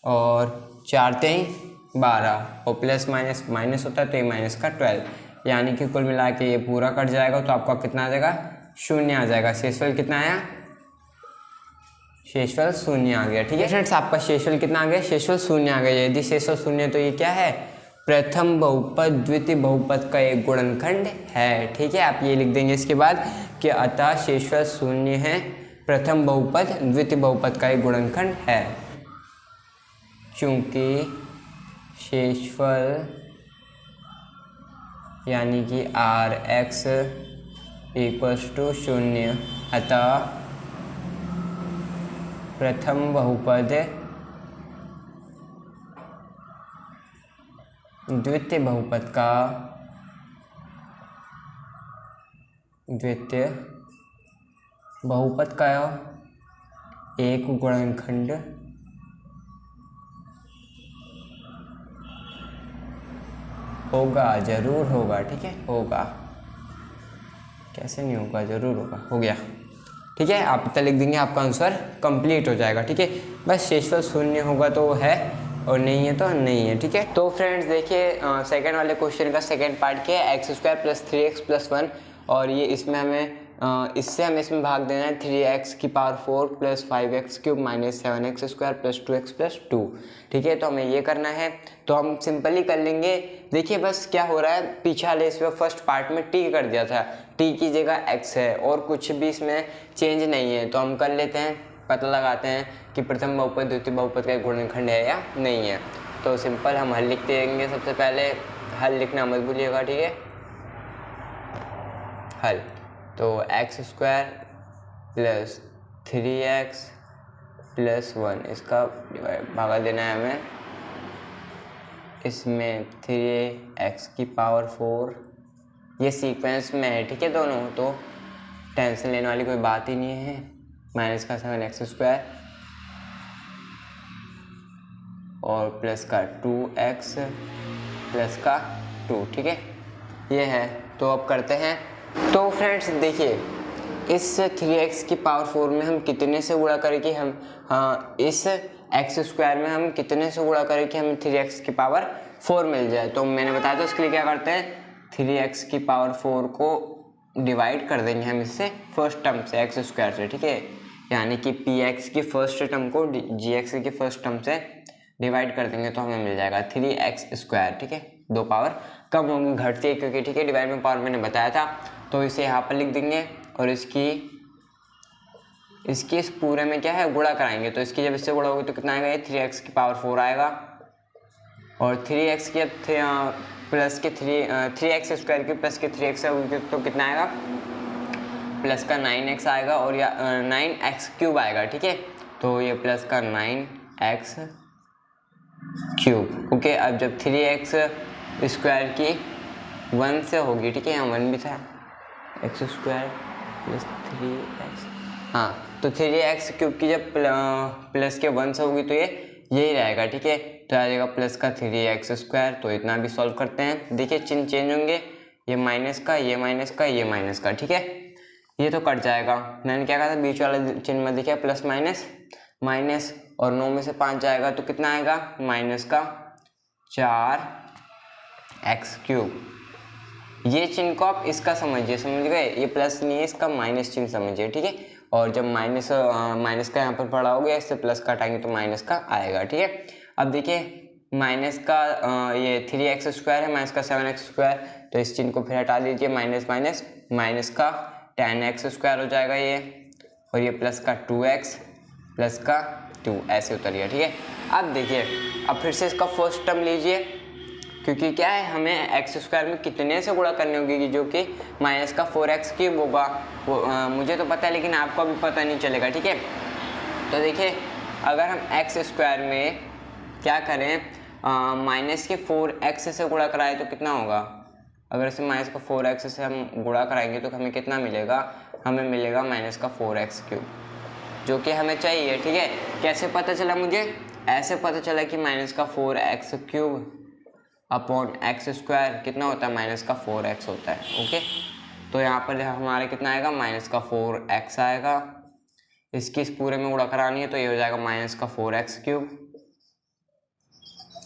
और 4 3 12 और प्लस माइनस माइनस होता है तो ये माइनस का 12, यानी कि कुल मिला के ये पूरा कट जाएगा तो आपका कितना आ जाएगा, 0 आ जाएगा। शेषफल कितना आया, शेषफल 0 आ गया, ठीक है फ्रेंड्स। आपका शेषफल कितना आ गया, शेषफल 0 आ गया। यदि शेषफल 0 तो ये क्या है, प्रथम बहुपद द्वितीय बहुपद का एक गुणनखंड है, ठीक है। आप ये लिख देंगे इसके बाद कि अतः शेषफल 0 है, प्रथम बहुपद द्वितीय बहुपद का एक गुणनखंड है। चूंकि शेषफल यानी कि Rx = 0, अतः प्रथम बहुपद द्वितीय बहुपद का एक गुणनखंड होगा, जरूर होगा, ठीक है, होगा, कैसे नहीं होगा, जरूर होगा, हो गया, ठीक है। आप इतना लिख देंगे, आपका आंसर कंप्लीट हो जाएगा, ठीक है। बस शेषफल 0 होगा तो है और नहीं है तो नहीं है, ठीक है। तो फ्रेंड्स देखिए, सेकंड वाले क्वेश्चन का सेकंड पार्ट क्या है, x² + 3x + 1, और ये इसमें हमें इससे हमें इसमें भाग देना है 3x की पावर 4 + 5x³ - 7x² + 2x + 2, ठीक है। तो हमें ये करना है, तो हम सिंपली कर लेंगे। देखिए बस क्या हो रहा है, पीछे वाले इसमें फर्स्ट पार्ट में t कर दिया था, t की जगह x है और कुछ भी इसमें चेंज नहीं है। तो हम कर लेते हैं, पता लगाते हैं कि प्रथम बहुपद द्वितीय बहुपद का गुणनखंड है या नहीं है। तो सिंपल हम हल लिख देंगे। सबसे पहले हल लिखना मत भूलिएगा, ठीक है। हल तो x² + 3x + 1 इसका भागा देना है हमें, इसमें 3x की पावर 4, ये सीक्वेंस में है, ठीक है दोनों, तो टेंशन लेने वाली कोई बात ही नहीं है। माइनस का 7x² और प्लस का 2x प्लस का 2, ठीक है, ये है। तो अब करते हैं। तो फ्रेंड्स देखिए, इस 3x की पावर 4 में हम कितने से गुणा करें कि हम इस x² में हम कितने से गुणा करें कि हमें 3x की पावर 4 मिल जाए। तो मैंने बताया था उसके लिए क्या करते हैं, 3x की पावर 4 को डिवाइड कर देंगे हम इससे फर्स्ट टर्म से, x² से, ठीक है। यानी कि px की फर्स्ट टर्म को gx की फर्स्ट टर्म से डिवाइड कर देंगे तो हमें मिल जाएगा 3x², ठीक है। 2 पावर कम होंगी, घटती है क्योंकि, ठीक है, डिवाइड में पावर मैंने बताया था। तो इसे यहाँ पर लिख देंगे और इसकी इस पूरे में क्या है, गुणा कराएंगे। तो इसकी जब इससे गुणा होगी तो कितना आएगा, ये 3x की पावर 4 आएगा और 3x की प्लस के 3x² की प्लस के 3x होगी तो कितना आएगा, प्लस का 9x आएगा और या 9x³ आएगा, ठीक है। तो ये प्लस का 9x³। ओके, अब जब 3x² की 1 से होगी, ठीक है, यहाँ 1 भी था, x² प्लस 3x, हाँ, तो 3x³ की जब प्लस के 1 से होगी तो ये यही रहेगा, ठीक है। तो आ जाएगा प्लस का 3x²। तो इतना भी सॉल्व करते हैं। देखिए चिन्ह चेंज होंगे, ये माइनस का, ये माइनस का, ये माइनस का, ठीक है। ये तो कट जाएगा। मैंने क्या कहा था, बीच वाला चिन्ह में देखिए प्लस माइनस माइनस, और 9 में से 5 जाएगा तो कितना आएगा, माइनस का 4x³। ये चिन्ह को आप इसका समझिए, समझ गए, ये प्लस नहीं है, इसका माइनस चिन्ह समझिए, ठीक है। और जब माइनस का यहाँ पर पड़ा हो गया, इससे प्लस का हटाएंगे तो माइनस का आएगा, ठीक है। अब देखिए माइनस का ये 3x² है, माइनस का 7x², तो इस चिन्ह को फिर हटा दीजिए, माइनस माइनस, माइनस का 10x² हो जाएगा ये, और ये प्लस का 2x प्लस का 2 ऐसे उतर गया, ठीक है। अब देखिए, अब फिर से इसका फर्स्ट टर्म लीजिए, क्योंकि क्या है, हमें x² में कितने से गुणा करनी होगी, जो कि माइनस का 4x³ होगा। वो मुझे तो पता है, लेकिन आपको अभी पता नहीं चलेगा, ठीक है। तो देखिए, अगर हम x² में क्या करें, माइनस के 4x से गुणा कराएं तो कितना होगा। अगर इसे माइनस का 4x से हम गुणा कराएंगे तो हमें कितना मिलेगा, हमें मिलेगा माइनस का 4x³, जो कि हमें चाहिए, ठीक है। कैसे पता चला मुझे, ऐसे पता चला कि माइनस का 4x³ अपॉन x² कितना होता है, माइनस का 4x होता है, ओके। तो यहाँ पर हमारे कितना आएगा, माइनस का 4x आएगा। इसकी इस पूरे में गुणा करानी है तो ये हो जाएगा माइनस का 4x³,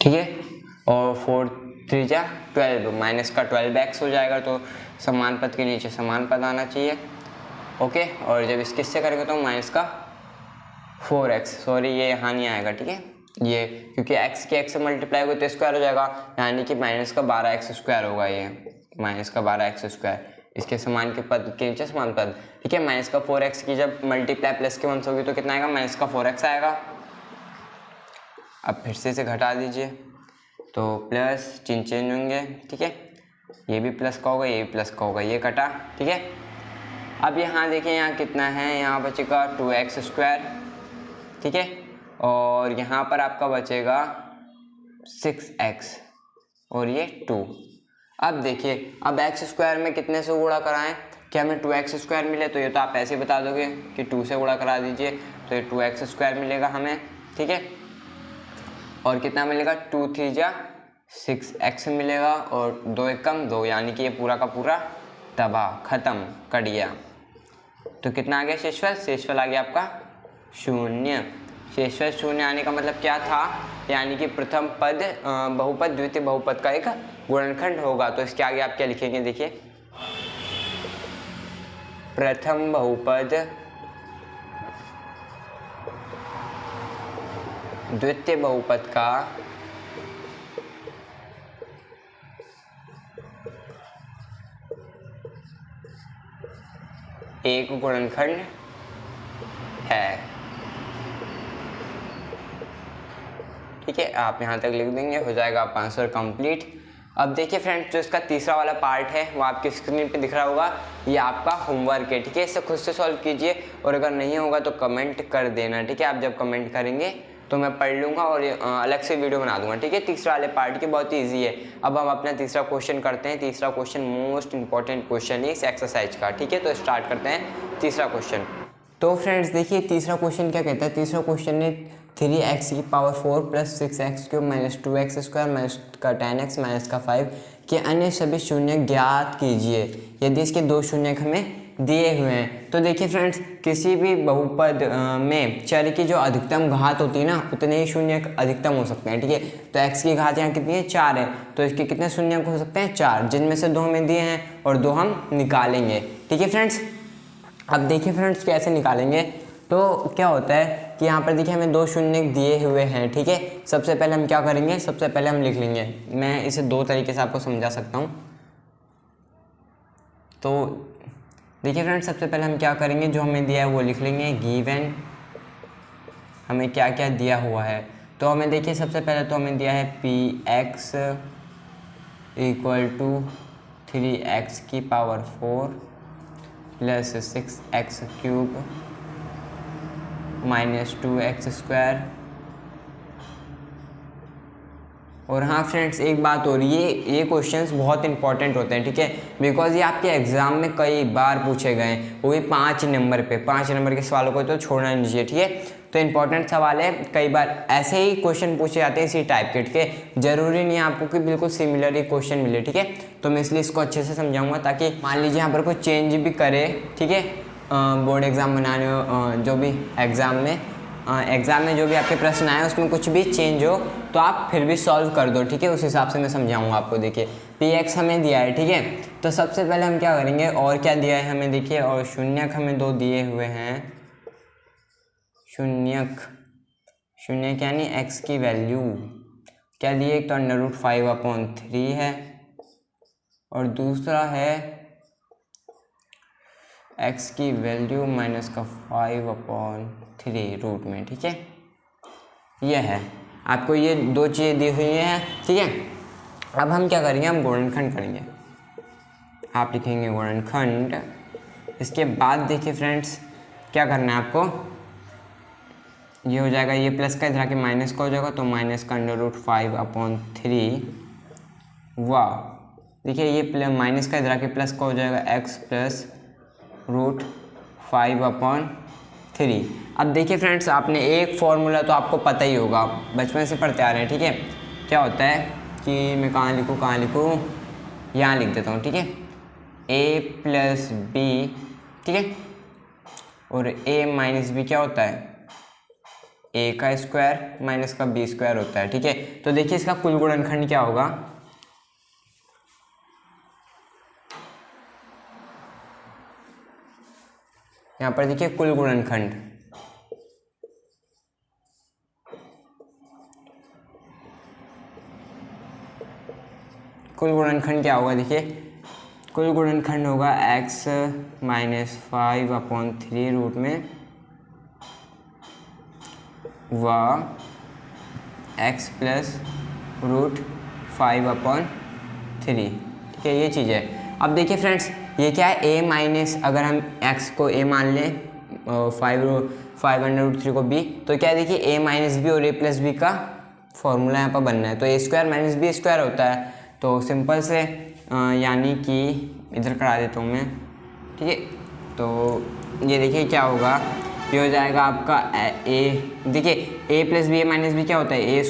ठीक है। और 4 3 जा 12, माइनस का 12x हो जाएगा। तो समान पद के नीचे समान पद आना चाहिए, ओके। और जब इसके इससे करेंगे तो माइनस का 4x, सॉरी ये यहाँ नहीं आएगा, ठीक है, ये क्योंकि x के x से मल्टीप्लाई होगा तो स्क्वायर हो जाएगा, यानी कि माइनस का 12x² होगा, ये माइनस का 12x²। इसके समान के पद के नीचे समान पद, ठीक है। माइनस का 4x की जब मल्टीप्लाई प्लस के 1 से होगी तो कितना आएगा, माइनस का 4x आएगा। अब फिर से इसे घटा दीजिए तो प्लस चिन्ह चेंज होंगे, ठीक है। ये भी प्लस का होगा, ये भी प्लस का होगा, ये कटा, ठीक है। अब यहाँ देखिए, यहाँ कितना है, यहाँ बचेगा 2x², ठीक है। और यहाँ पर आपका बचेगा 6x और ये 2। अब देखिए, अब x² में कितने से गुणा कराएं कि हमें 2x² मिले, तो ये तो आप ऐसे बता दोगे कि 2 से गुणा करा दीजिए, तो ये 2x² मिलेगा हमें, ठीक है। और कितना मिलेगा, 2 3 जा 6x मिलेगा, और 2 एकम 2, यानी कि ये पूरा का पूरा तबाह, खत्म, कट गया। तो कितना आ गया शेषफल, शेषफल आ गया आपका 0। शेषफल 0 आने का मतलब क्या था, यानी कि प्रथम पद बहुपद द्वितीय बहुपद का एक गुणनखंड होगा। तो इसके आगे आप क्या लिखेंगे, देखिए, प्रथम बहुपद द्वितीय बहुपद का एक गुणनखंड है, ठीक है। आप यहाँ तक लिख देंगे, हो जाएगा आपका आंसर कंप्लीट। अब देखिए फ्रेंड्स, जो इसका तीसरा वाला पार्ट है वो आपकी स्क्रीन पे दिख रहा होगा, ये आपका होमवर्क है, ठीक है। इसे खुद से सॉल्व कीजिए, और अगर नहीं होगा तो कमेंट कर देना, ठीक है। आप जब कमेंट करेंगे तो मैं पढ़ लूँगा और अलग से वीडियो बना दूंगा, ठीक है। तीसरा वाले पार्ट की बहुत ईजी है। अब हम अपना तीसरा क्वेश्चन करते हैं। तीसरा क्वेश्चन मोस्ट इंपॉर्टेंट क्वेश्चन है इस एक्सरसाइज का, ठीक है। तो स्टार्ट करते हैं तीसरा क्वेश्चन। तो फ्रेंड्स देखिए, तीसरा क्वेश्चन क्या कहता है। तीसरा क्वेश्चन है 3x⁴ plus 6x³ minus 2x² minus का 10x माइनस का 5 के अन्य सभी शून्य ज्ञात कीजिए यदि इसके 2 शून्य हमें दिए हुए हैं। तो देखिए फ्रेंड्स, किसी भी बहुपद में चर की जो अधिकतम घात होती है ना, उतने ही शून्य अधिकतम हो सकते हैं, ठीक है। तो x की घात यहाँ कितनी है, 4 है, तो इसके कितने शून्य हो सकते हैं, 4, जिनमें से 2 हमें दिए हैं और 2 हम निकालेंगे, ठीक है फ्रेंड्स। अब देखिए फ्रेंड्स, कैसे निकालेंगे। तो क्या होता है कि यहाँ पर देखिए हमें 2 शून्य दिए हुए हैं, ठीक है। सबसे पहले हम क्या करेंगे, सबसे पहले हम लिख लेंगे, मैं इसे 2 तरीके से आपको समझा सकता हूँ। तो देखिए फ्रेंड्स, सबसे पहले हम क्या करेंगे, जो हमें दिया है वो लिख लेंगे, गिवन हमें क्या क्या दिया हुआ है। तो हमें देखिए, सबसे पहले तो हमें दिया है px = 3x⁴ plus 6x³ minus 2x²। और हाँ फ्रेंड्स, एक बात और, ये क्वेश्चंस बहुत इंपॉर्टेंट होते हैं, ठीक है, बिकॉज ये आपके एग्जाम में कई बार पूछे गए हैं, वो भी 5 नंबर पे। 5 नंबर के सवालों को तो छोड़ना नहीं चाहिए, ठीक है। तो इंपॉर्टेंट सवाल है, कई बार ऐसे ही क्वेश्चन पूछे जाते हैं इसी टाइप के, ठीक है। जरूरी नहीं है आपको कि बिल्कुल सिमिलर ही क्वेश्चन मिले, ठीक है। तो मैं इसलिए इसको अच्छे से समझाऊंगा, ताकि मान लीजिए यहाँ पर कोई चेंज भी करे, ठीक है, बोर्ड एग्जाम बनाने, जो भी एग्जाम में जो भी आपके प्रश्न आए उसमें कुछ भी चेंज हो तो आप फिर भी सॉल्व कर दो, ठीक है। उस हिसाब से मैं समझाऊंगा आपको। देखिए px हमें दिया है, ठीक है। तो सबसे पहले हम क्या करेंगे, और क्या दिया है हमें, देखिए, और शून्यक हमें 2 दिए हुए हैं। शून्यक यानी x की वैल्यू क्या दी है, एक तो √5/3 है और दूसरा है x की वैल्यू माइनस का 5/3 रूट में, ठीक है। यह है, आपको ये 2 चीज़ें दी हुई हैं, ठीक है। अब हम क्या करेंगे, हम गुणनखंड करेंगे। आप लिखेंगे गुणनखंड। इसके बाद देखिए फ्रेंड्स, क्या करना है आपको, ये हो जाएगा, ये प्लस का इधर आके माइनस का हो जाएगा, तो माइनस का √5/3 वाह। देखिए ये माइनस का इधर आके प्लस का हो जाएगा x प्लस √5/3। अब देखिए फ्रेंड्स, आपने एक फॉर्मूला तो आपको पता ही होगा, बचपन से पढ़ते आ रहे हैं, ठीक है। क्या होता है कि मैं कहाँ लिखूँ, यहाँ लिख देता हूँ, ठीक है। a + b, ठीक है, और a - b क्या होता है, a का स्क्वायर माइनस का b स्क्वायर होता है, ठीक है। तो देखिए इसका कुल गुणनखंड क्या होगा, यहाँ पर देखिए कुल गुणनखंड, क्या होगा, देखिए कुल गुणनखंड होगा x - 5/3 रूट में व x प्लस √5/3, ठीक है, ये चीज़ है। अब देखिए फ्रेंड्स, ये क्या है, a- अगर हम x को a मान लें, 5/3 को b, तो क्या है, देखिए a - b और a + b का फॉर्मूला यहाँ पर बनना है, तो a² - b² होता है। तो सिंपल से यानी कि इधर करा देता हूँ मैं, ठीक है। तो ये देखिए क्या होगा, ये हो जाएगा आपका देखिए a + b a - b क्या होता है, a² -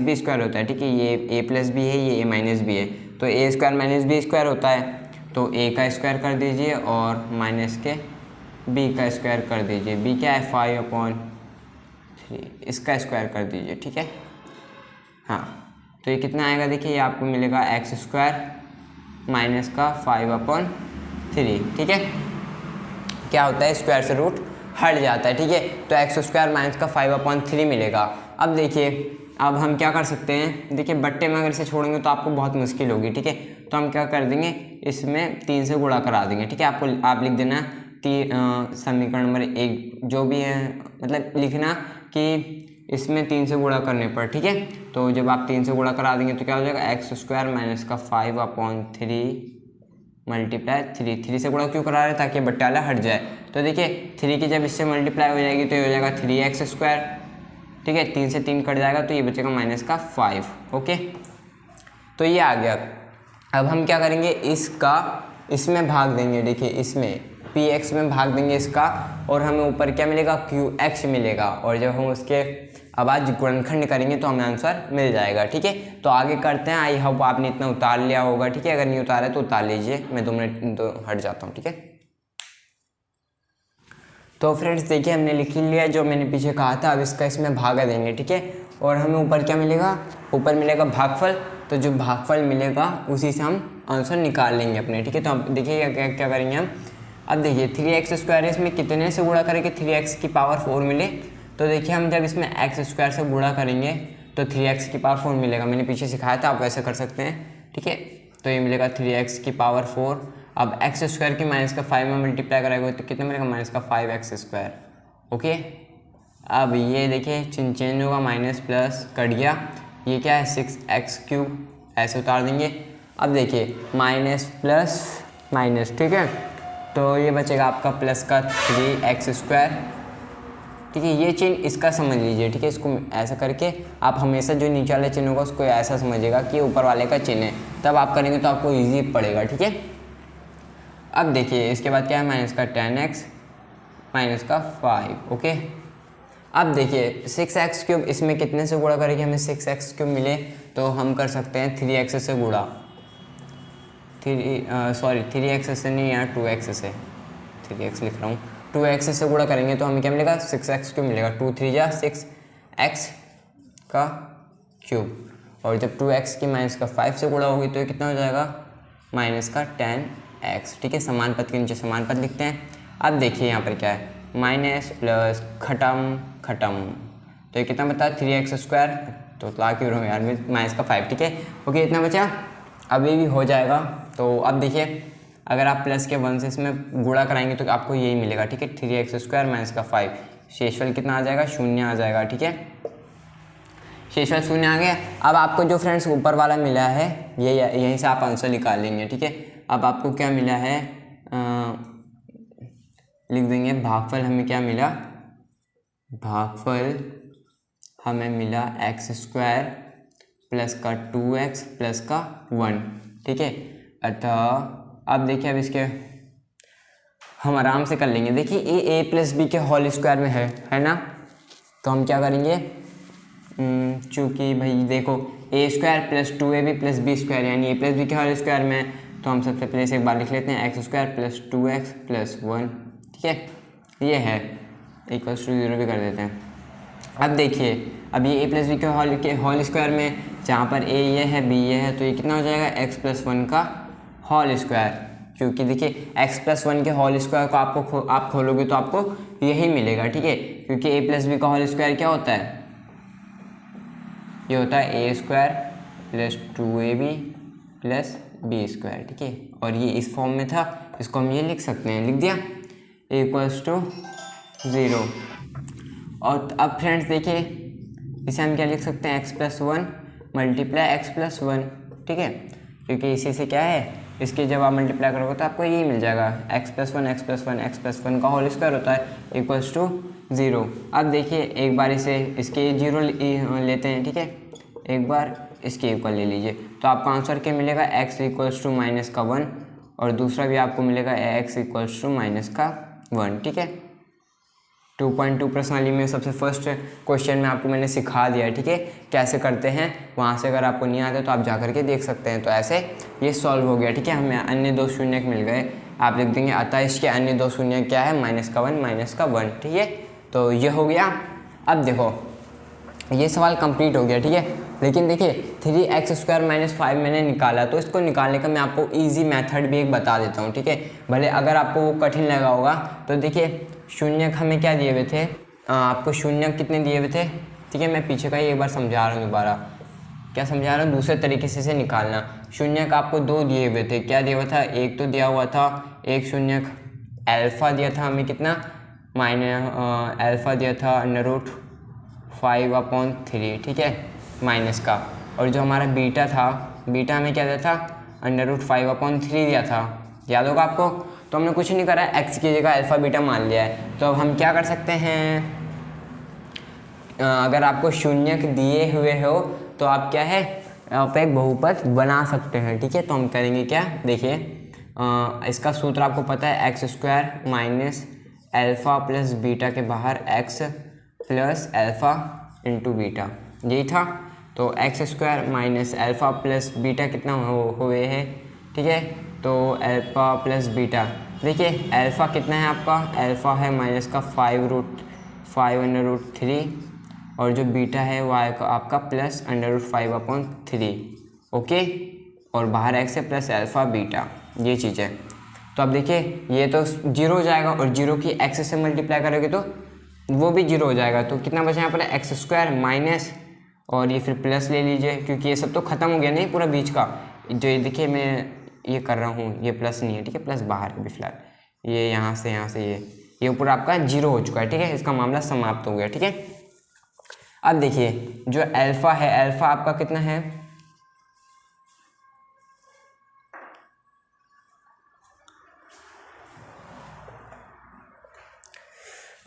b² होता है, ठीक है। ये a + b है, ये a - b है, तो a² - b² होता है। तो a का स्क्वायर कर दीजिए और माइनस के b का स्क्वायर कर दीजिए। b क्या है, 5/3, इसका स्क्वायर कर दीजिए, ठीक है। हाँ, तो ये कितना आएगा, देखिए ये आपको मिलेगा x² माइनस का 5/3, ठीक है। क्या होता है, स्क्वायर से रूट हट जाता है, ठीक है। तो x² माइनस का 5/3 मिलेगा। अब देखिए, अब हम क्या कर सकते हैं, देखिए बट्टे में अगर इसे छोड़ेंगे तो आपको बहुत मुश्किल होगी, ठीक है। तो हम क्या कर देंगे, इसमें 3 से गुणा करा देंगे, ठीक है। आप लिख देना समीकरण नंबर 1 जो भी है, मतलब लिखना कि इसमें 3 से गुणा करने पर, ठीक है। तो जब आप 3 से गुणा करा देंगे तो क्या हो जाएगा, x² माइनस का 5/3 मल्टीप्लाई 3 से गुणा क्यों करा रहे हैं, ताकि बट्टे वाला हट जाए। तो देखिए 3 की जब इससे मल्टीप्लाई हो जाएगी तो ये हो जाएगा 3x², ठीक है। 3 से 3 कट जाएगा तो ये बचेगा माइनस का 5, ओके। तो ये आ गया। अब हम क्या करेंगे, इसमें भाग देंगे, देखिए इसमें px में भाग देंगे इसका, और हमें ऊपर क्या मिलेगा, qx मिलेगा। और जब हम उसके अब आज गुणनखंड करेंगे तो हमें आंसर मिल जाएगा, ठीक है। तो आगे करते हैं। आई होप आपने इतना उतार लिया होगा, ठीक है। अगर नहीं उतारा तो उतार लीजिए, मैं 2 मिनट तो हट जाता हूँ, ठीक है। तो फ्रेंड्स देखिए, हमने लिख लिया जो मैंने पीछे कहा था। अब इसका इसमें भागा देंगे, ठीक है। और हमें ऊपर क्या मिलेगा, ऊपर मिलेगा भागफल। तो जो भागफल मिलेगा उसी से हम आंसर निकाल लेंगे अपने, ठीक है। तो अब देखिए क्या करेंगे हम। अब देखिए 3x² इसमें कितने से गुणा करेंगे, 3x की पावर 4 मिले। तो देखिए हम जब इसमें x² से गुणा करेंगे तो 3x की पावर 4 मिलेगा। मैंने पीछे सिखाया था, आप वैसे कर सकते हैं, ठीक है। तो ये मिलेगा 3x की पावर 4। अब x² की माइनस का 5 में मल्टीप्लाई कराएगा तो कितना मिलेगा, माइनस का 5x², ओके। अब ये देखिए चेंज होगा, माइनस प्लस कट गया, ये क्या है 6x³ ऐसे उतार देंगे। अब देखिए माइनस प्लस माइनस, ठीक है। तो ये बचेगा आपका प्लस का 3x²। ठीक है, ये चिन्ह इसका समझ लीजिए। ठीक है, इसको ऐसा करके आप हमेशा जो नीचे वाले चिन्ह होगा उसको ऐसा समझिएगा कि ऊपर वाले का चिन्ह है, तब आप करेंगे तो आपको ईजी पड़ेगा। ठीक है, अब देखिए इसके बाद क्या है, माइनस का 10x माइनस का 5। ओके, अब देखिए 6x³ इसमें कितने से गुणा करेंगे हमें 6x³ मिले, तो हम कर सकते हैं 3x से गुणा, 3x से नहीं यार 2x से, 3x लिख रहा हूँ, 2x से गुणा करेंगे तो हमें क्या मिलेगा 6x³ मिलेगा। 2 3 जा 6x का क्यूब, और जब 2x की माइनस का 5 से गुणा होगी तो ये कितना हो जाएगा, माइनस का 10x। ठीक है, समान पद के नीचे समान पद लिखते हैं। अब देखिए यहाँ पर क्या है, माइनस प्लस खत्म, तो ये कितना बता 3x², तो ला क्यों रहा हूँ यार माइनस का 5। ठीक है, ओके, इतना बचा, अभी भी हो जाएगा। तो अब देखिए अगर आप प्लस के 1 से इसमें गुणा कराएंगे तो आपको यही मिलेगा। ठीक है, 3x² माइनस का 5, शेषफल कितना आ जाएगा, 0 आ जाएगा। ठीक है, शेषफल 0 आ गया। अब आपको जो फ्रेंड्स ऊपर वाला मिला है ये यहीं से आप आंसर निकाल लेंगे। ठीक है, अब आपको क्या मिला है लिख देंगे, भागफल हमें क्या मिला, भागफल हमें मिला x² प्लस का 2x प्लस का 1। ठीक है, अतः अब देखिए अब इसके हम आराम से कर लेंगे। देखिए ये a प्लस बी के होल स्क्वायर में है ना, तो हम क्या करेंगे, चूँकि भाई देखो a² plus 2ab plus b² यानी a प्लस बी के होल स्क्वायर में है, तो हम सबसे पहले से एक बार लिख लेते हैं x² प्लस 2x प्लस 1। ठीक है, ये है इक्वल्स टू 0 भी कर देते हैं। अब देखिए अब ये a प्लस बी के होल स्क्वायर में, जहाँ पर a ये है b ये है, तो ये कितना हो जाएगा x प्लस 1 का होल स्क्वायर, क्योंकि देखिए x प्लस 1 के होल स्क्वायर को आप खोलोगे तो आपको यही मिलेगा। ठीक है, क्योंकि a प्लस बी का होल स्क्वायर क्या होता है, ये होता है a² plus 2ab plus b²। ठीक है, और ये इस फॉर्म में था, इसको हम ये लिख सकते हैं, लिख दिया इक्वल्स टू 0। और अब फ्रेंड्स देखिए इसे हम क्या लिख सकते हैं, x plus 1 multiply x plus 1। ठीक है, क्योंकि इसी से क्या है, इसकी जब आप मल्टीप्लाई करोगे तो आपको यही मिल जाएगा, x plus 1 x plus 1 x plus 1 का होल स्क्वायर होता है इक्वल्स टू 0। अब देखिए एक बार इसे इसके 0 लेते हैं। ठीक है, एक बार इसके इक्वल ले लीजिए, तो आपका आंसर क्या मिलेगा, x इक्वल्स टू माइनस का 1, और दूसरा भी आपको मिलेगा x इक्वल्स टू माइनस का 1। ठीक है, 2.2 प्रश्नावली में सबसे फर्स्ट क्वेश्चन में आपको मैंने सिखा दिया है। ठीक है, कैसे करते हैं, वहाँ से अगर आपको नहीं आता तो आप जा करके देख सकते हैं। तो ऐसे ये सॉल्व हो गया। ठीक है, हमें अन्य 2 शून्यक मिल गए, आप लिख देंगे अतः इसके अन्य 2 शून्यक क्या है, माइनस का 1 माइनस का 1। ठीक है, तो ये हो गया। अब देखो ये सवाल कंप्लीट हो गया। ठीक है, लेकिन देखिए 3x² माइनस 5 मैंने निकाला, तो इसको निकालने का मैं आपको इजी मेथड भी एक बता देता हूँ। ठीक है, भले अगर आपको वो कठिन लगा होगा, तो देखिए शून्यक हमें क्या दिए हुए थे, आपको शून्यक कितने दिए हुए थे। ठीक है, मैं पीछे का ही एक बार समझा रहा हूँ, दोबारा क्या समझा रहा हूँ, दूसरे तरीके से निकालना। शून्यक आपको 2 दिए हुए थे, क्या दिया हुआ था, एक तो दिया हुआ था, एक शून्यक अल्फ़ा दिया था हमें कितना, अल्फ़ा दिया था √5/3। ठीक है, माइनस का, और जो हमारा बीटा था, बीटा हमें क्या दिया था, √5/3 दिया था, याद होगा आपको। तो हमने कुछ नहीं करा, x की जगह अल्फ़ा बीटा मान लिया है। तो अब हम क्या कर सकते हैं, अगर आपको शून्यक दिए हुए हो तो आप क्या है, आप एक बहुपद बना सकते हैं। ठीक है, तो हम करेंगे क्या, देखिए इसका सूत्र आपको पता है, x² minus alpha plus beta के बाहर x plus alpha into beta, यही था। तो x² minus alpha plus beta कितना हुए हैं। ठीक है, तो अल्फ़ा प्लस बीटा, देखिए अल्फ़ा कितना है आपका, अल्फ़ा है माइनस का 5√3, और जो बीटा है वो आएगा आपका प्लस √5/3। ओके, और बाहर x है प्लस अल्फ़ा बीटा, ये चीज़ है। तो अब देखिए ये तो 0 हो जाएगा, और 0 की x से मल्टीप्लाई करोगे तो वो भी 0 हो जाएगा। तो कितना बचा यहाँ पर, x² माइनस, और ये फिर प्लस ले लीजिए, क्योंकि ये सब तो ख़त्म हो गया नहीं पूरा बीच का, जो ये देखिए मैं ये कर रहा हूँ, ये प्लस नहीं है। ठीक है, प्लस बाहर है अभी फिलहाल, ये यहाँ से ये ऊपर आपका 0 हो चुका है। ठीक है, इसका मामला समाप्त हो गया। ठीक है, अब देखिए जो अल्फ़ा है, अल्फ़ा आपका कितना है,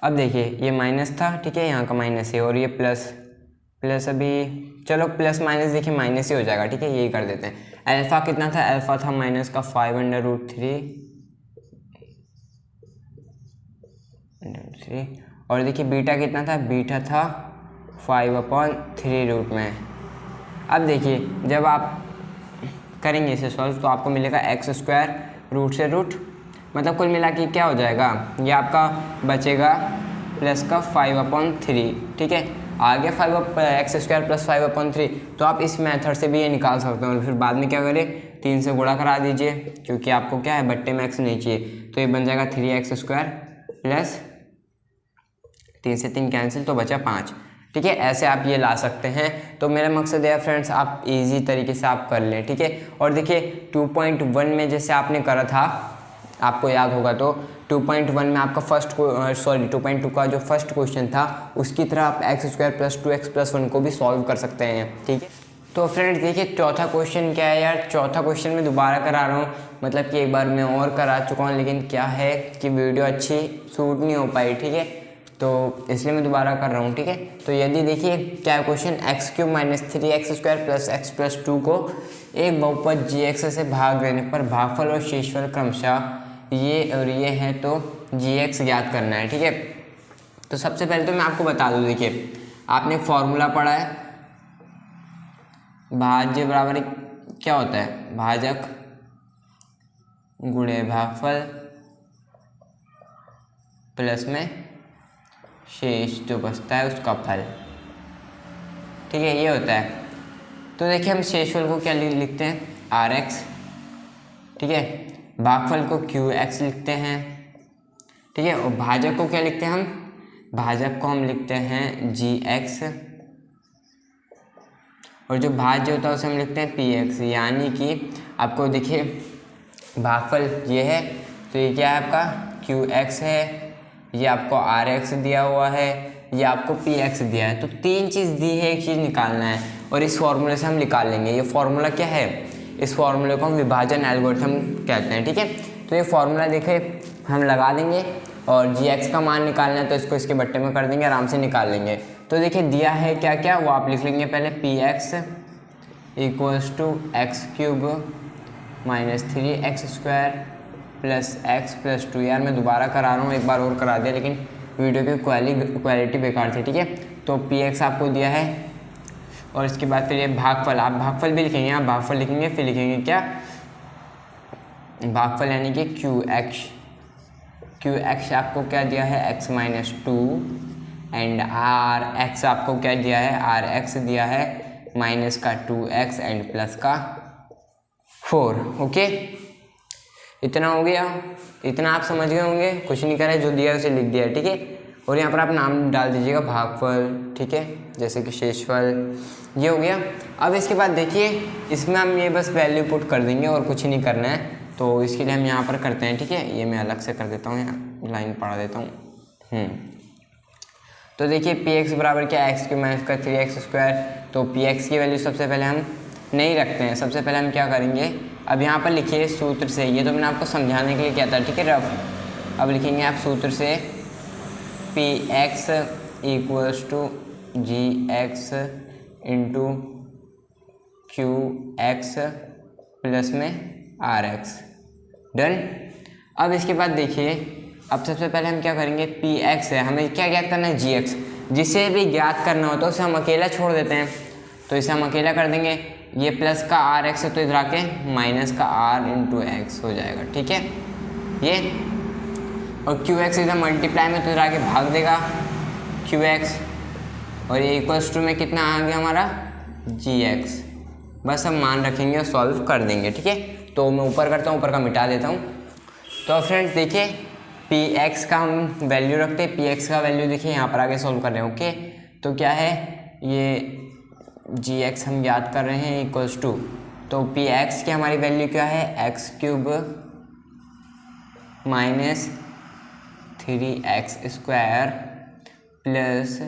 अब देखिए ये माइनस था, ठीक है, यहाँ का माइनस है, और ये प्लस प्लस, अभी चलो प्लस माइनस देखिए माइनस ही हो जाएगा, ठीक है, यही कर देते हैं। अल्फ़ा कितना था, अल्फ़ा था माइनस का 5√3 और देखिए बीटा कितना था, बीटा था 5/3 रूट में। अब देखिए जब आप करेंगे इसे सॉल्व तो आपको मिलेगा x² रूट से रूट, मतलब कुल मिला के क्या हो जाएगा, ये आपका बचेगा प्लस का 5/3, ठीक है। आगे 5x² प्लस 5/3, तो आप इस मेथड से भी ये निकाल सकते हो और फिर बाद में क्या करें, 3 से गुणा करा दीजिए, क्योंकि आपको क्या है बट्टे में x नहीं चाहिए, तो ये बन जाएगा 3x² प्लस 3 से 3 कैंसिल, तो बचा 5, ठीक है। ऐसे आप ये ला सकते हैं। तो मेरा मकसद है फ्रेंड्स आप इजी तरीके से आप कर लें, ठीक है। और देखिए 2.1 में जैसे आपने करा था, आपको याद होगा तो 2.1 में आपका 2.2 का जो फर्स्ट क्वेश्चन था उसकी तरह आप x² प्लस 2x प्लस 1 को भी सॉल्व कर सकते हैं, ठीक है। तो फ्रेंड्स देखिए चौथा क्वेश्चन क्या है यार, चौथा क्वेश्चन मैं दोबारा करा रहा हूँ, मतलब कि एक बार मैं और करा चुका हूँ, लेकिन क्या है कि वीडियो अच्छी शूट नहीं हो पाई, ठीक है, तो इसलिए मैं दोबारा कर रहा हूँ, ठीक है। तो यदि देखिए क्या question, x³ minus 3x² plus x plus 2 को एक बहुपद gx से भाग देने पर भागफल और शेषफल क्रमशः ये और ये है, तो gx ज्ञात करना है, ठीक है। तो सबसे पहले तो मैं आपको बता दूँ, देखिए आपने फॉर्मूला पढ़ा है, भाज्य बराबर क्या होता है, भाजक गुणे भागफल प्लस में शेष जो बचता है उसका फल, ठीक है, ये होता है। तो देखिए हम शेषफल को क्या लिखते हैं, rx, ठीक है, भागफल को qx लिखते हैं, ठीक है, और भाजक को क्या लिखते हैं हम, भाजक को हम लिखते हैं gx, और जो भाज्य होता है उसे हम लिखते हैं px। यानी कि आपको देखिए भागफल ये है, तो ये क्या है आपका qx है, ये आपको rx दिया हुआ है, ये आपको px दिया है, तो 3 चीज़ दी है, एक चीज़ निकालना है, और इस फॉर्मूले से हम निकाल लेंगे। ये फॉर्मूला क्या है, इस फॉर्मूले को हम विभाजन एल्गोरिथम कहते हैं, ठीक है। तो ये फॉर्मूला देखे हम लगा देंगे, और gx का मान निकालना है तो इसको इसके बट्टे में कर देंगे, आराम से निकाल लेंगे। तो देखिए दिया है क्या क्या, वो आप लिख लेंगे पहले, px = x³ minus 3x² plus x plus 2। यार मैं दोबारा करा रहा हूँ, एक बार और करा दिया, लेकिन वीडियो की क्वालिटी बेकार थी, ठीक है। तो px आपको दिया है, और इसके बाद फिर ये भागफल, आप भागफल भी लिखेंगे, आप भागफल लिखेंगे, फिर लिखेंगे क्या, भागफल यानी कि qx आपको क्या दिया है, x माइनस 2, एंड rx आपको क्या दिया है, rx दिया है माइनस का 2x एंड प्लस का 4, ओके। इतना हो गया, इतना आप समझ गए होंगे, कुछ नहीं करा, जो दिया है उसे लिख दिया, ठीक है। और यहाँ पर आप नाम डाल दीजिएगा भागफल, ठीक है, जैसे कि शेषफल, ये हो गया। अब इसके बाद देखिए इसमें हम ये बस वैल्यू पुट कर देंगे और कुछ नहीं करना है, तो इसके लिए हम यहाँ पर करते हैं, ठीक है। ये मैं अलग से कर देता हूँ, यहाँ लाइन पढ़ा देता हूँ। तो देखिए px बराबर क्या है, x³ माइनस का 3x², तो px की वैल्यू सबसे पहले हम नहीं रखते हैं, सबसे पहले हम क्या करेंगे, अब यहाँ पर लिखिए सूत्र से, ये तो मैंने आपको समझाने के लिए किया था, ठीक है, रफ। अब लिखेंगे आप सूत्र से px = gx into qx plus में rx, डन। अब इसके बाद देखिए, अब सबसे पहले हम क्या करेंगे, px है, हमें क्या ज्ञात करना है, gx, जिसे भी ज्ञात करना होता है उसे हम अकेला छोड़ देते हैं, तो इसे हम अकेला कर देंगे। ये प्लस का rx है तो इधर आके माइनस का r इंटू एक्स हो जाएगा, ठीक है, ये, और qx इधर मल्टीप्लाई में तो इधर आके भाग देगा qx, और ये = में कितना आ गया हमारा gx, बस हम मान रखेंगे और सॉल्व कर देंगे, ठीक है। तो मैं ऊपर करता हूँ, ऊपर का मिटा देता हूँ। तो फ्रेंड्स देखिए px का हम वैल्यू रखते हैं, px का वैल्यू देखिए यहाँ पर आगे सॉल्व कर रहे हैं, ओके। तो क्या है, ये gx हम याद कर रहे हैं =, तो px की हमारी वैल्यू क्या है, x³ minus 3x² plus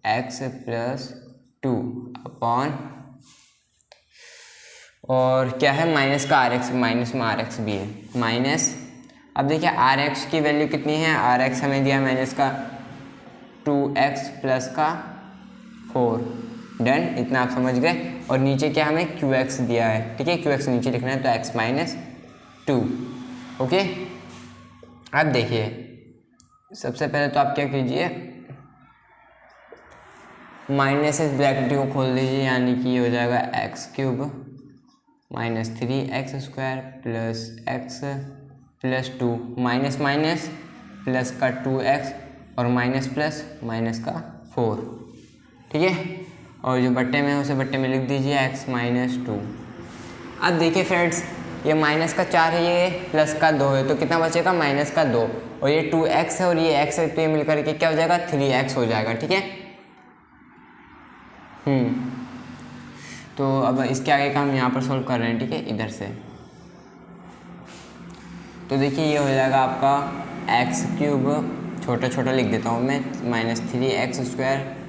x plus 2 upon, और क्या है माइनस का rx, माइनस में rx भी है, माइनस। अब देखिए rx की वैल्यू कितनी है, rx हमें दिया माइनस का 2x प्लस का 4। डन, इतना आप समझ गए। और नीचे क्या हमें qx दिया है, ठीक है, qx नीचे लिखना है तो x माइनस 2। ओके, अब देखिए सबसे पहले तो आप क्या कीजिए, माइनस इस ब्रैकेट को खोल दीजिए, यानी कि ये हो जाएगा x cube minus 3x² plus x plus 2 minus minus plus का 2x और माइनस प्लस माइनस का 4, ठीक है। और जो बट्टे में है उसे बट्टे में लिख दीजिए x माइनस 2। अब देखिए फ्रेंड्स, ये माइनस का 4 है, ये प्लस का 2 है, तो कितना बचेगा माइनस का 2, और ये 2x है और ये x है, तो ये मिलकर के क्या हो जाएगा 3x हो जाएगा, ठीक है। तो अब इसके आगे का हम यहाँ पर सोल्व कर रहे हैं, ठीक है, इधर से। तो देखिए ये हो जाएगा आपका एक्स क्यूब, छोटा छोटा लिख देता हूँ मैं, माइनस 3x²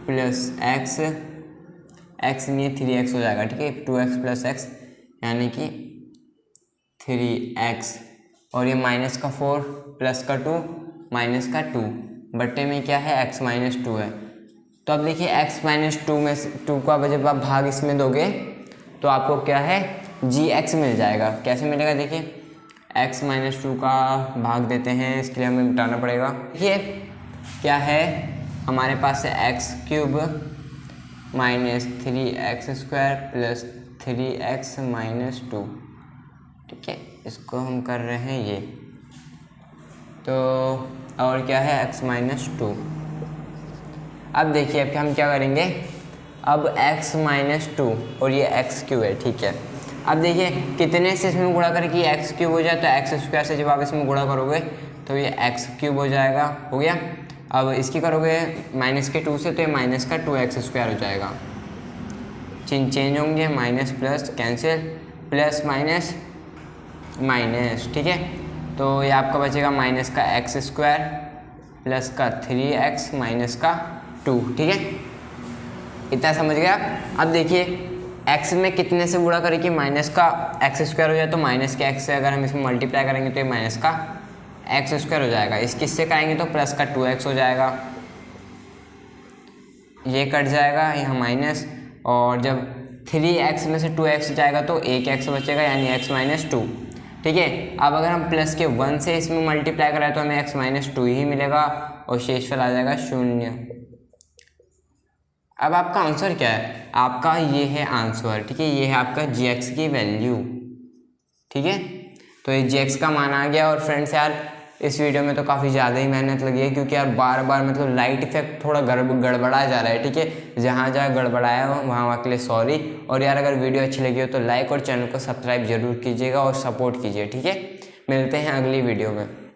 प्लस एक्स नहीं 3x हो जाएगा, ठीक है, 2x प्लस x यानी कि 3x, और ये माइनस का 4 प्लस का 2 माइनस का 2, बट्टे में क्या है x माइनस 2 है। तो अब देखिए x माइनस 2 में 2 का जब आप भाग इसमें दोगे तो आपको क्या है gx मिल जाएगा। कैसे मिलेगा, देखिए x माइनस 2 का भाग देते हैं, इसके लिए हमें मिटाना पड़ेगा। देखिए क्या है हमारे पास है x cube minus 3x² plus 3x minus 2, ठीक है, इसको हम कर रहे हैं ये। तो और क्या है x माइनस 2। अब देखिए अब हम क्या करेंगे, अब x माइनस 2 और ये x क्यूब है, ठीक है। अब देखिए कितने से इसमें गुणा करके x क्यूब हो जाए, तो x² से जब आप इसमें गुणा करोगे तो ये x क्यूब हो जाएगा, हो गया। अब इसकी करोगे माइनस के 2 से तो ये माइनस का 2x² हो जाएगा, चिन्ह चेंज होंगे, minus plus cancel, plus minus minus, ठीक है। तो ये आपका बचेगा माइनस का x² प्लस का 3x माइनस का 2, ठीक है, इतना समझ गए आप। अब देखिए x में कितने से गुणा करें कि माइनस का x² हो जाए, तो माइनस के x से अगर हम इसमें मल्टीप्लाई करेंगे तो ये माइनस का x² हो जाएगा। इस किससे करेंगे तो प्लस का 2x हो जाएगा, ये कट जाएगा यहाँ माइनस, और जब 3x में से 2x जाएगा तो एक x बचेगा, यानी x माइनस 2, ठीक है। अब अगर हम प्लस के 1 से इसमें मल्टीप्लाई कराए तो हमें x माइनस 2 ही मिलेगा, और शेषफल आ जाएगा 0। अब आपका आंसर क्या है, आपका ये है आंसर, ठीक है, ये है आपका gx की वैल्यू, ठीक है। तो ये gx का मान आ गया। और फ्रेंड्स यार इस वीडियो में तो काफ़ी ज़्यादा ही मेहनत लगी है, क्योंकि यार बार बार मतलब लाइट इफेक्ट थोड़ा गड़बड़ा जा रहा है, ठीक है। जहाँ जहाँ गड़बड़ाया हो वहाँ के लिए सॉरी। और यार अगर वीडियो अच्छी लगी हो तो लाइक और चैनल को सब्सक्राइब जरूर कीजिएगा और सपोर्ट कीजिए, ठीक है। मिलते हैं अगली वीडियो में।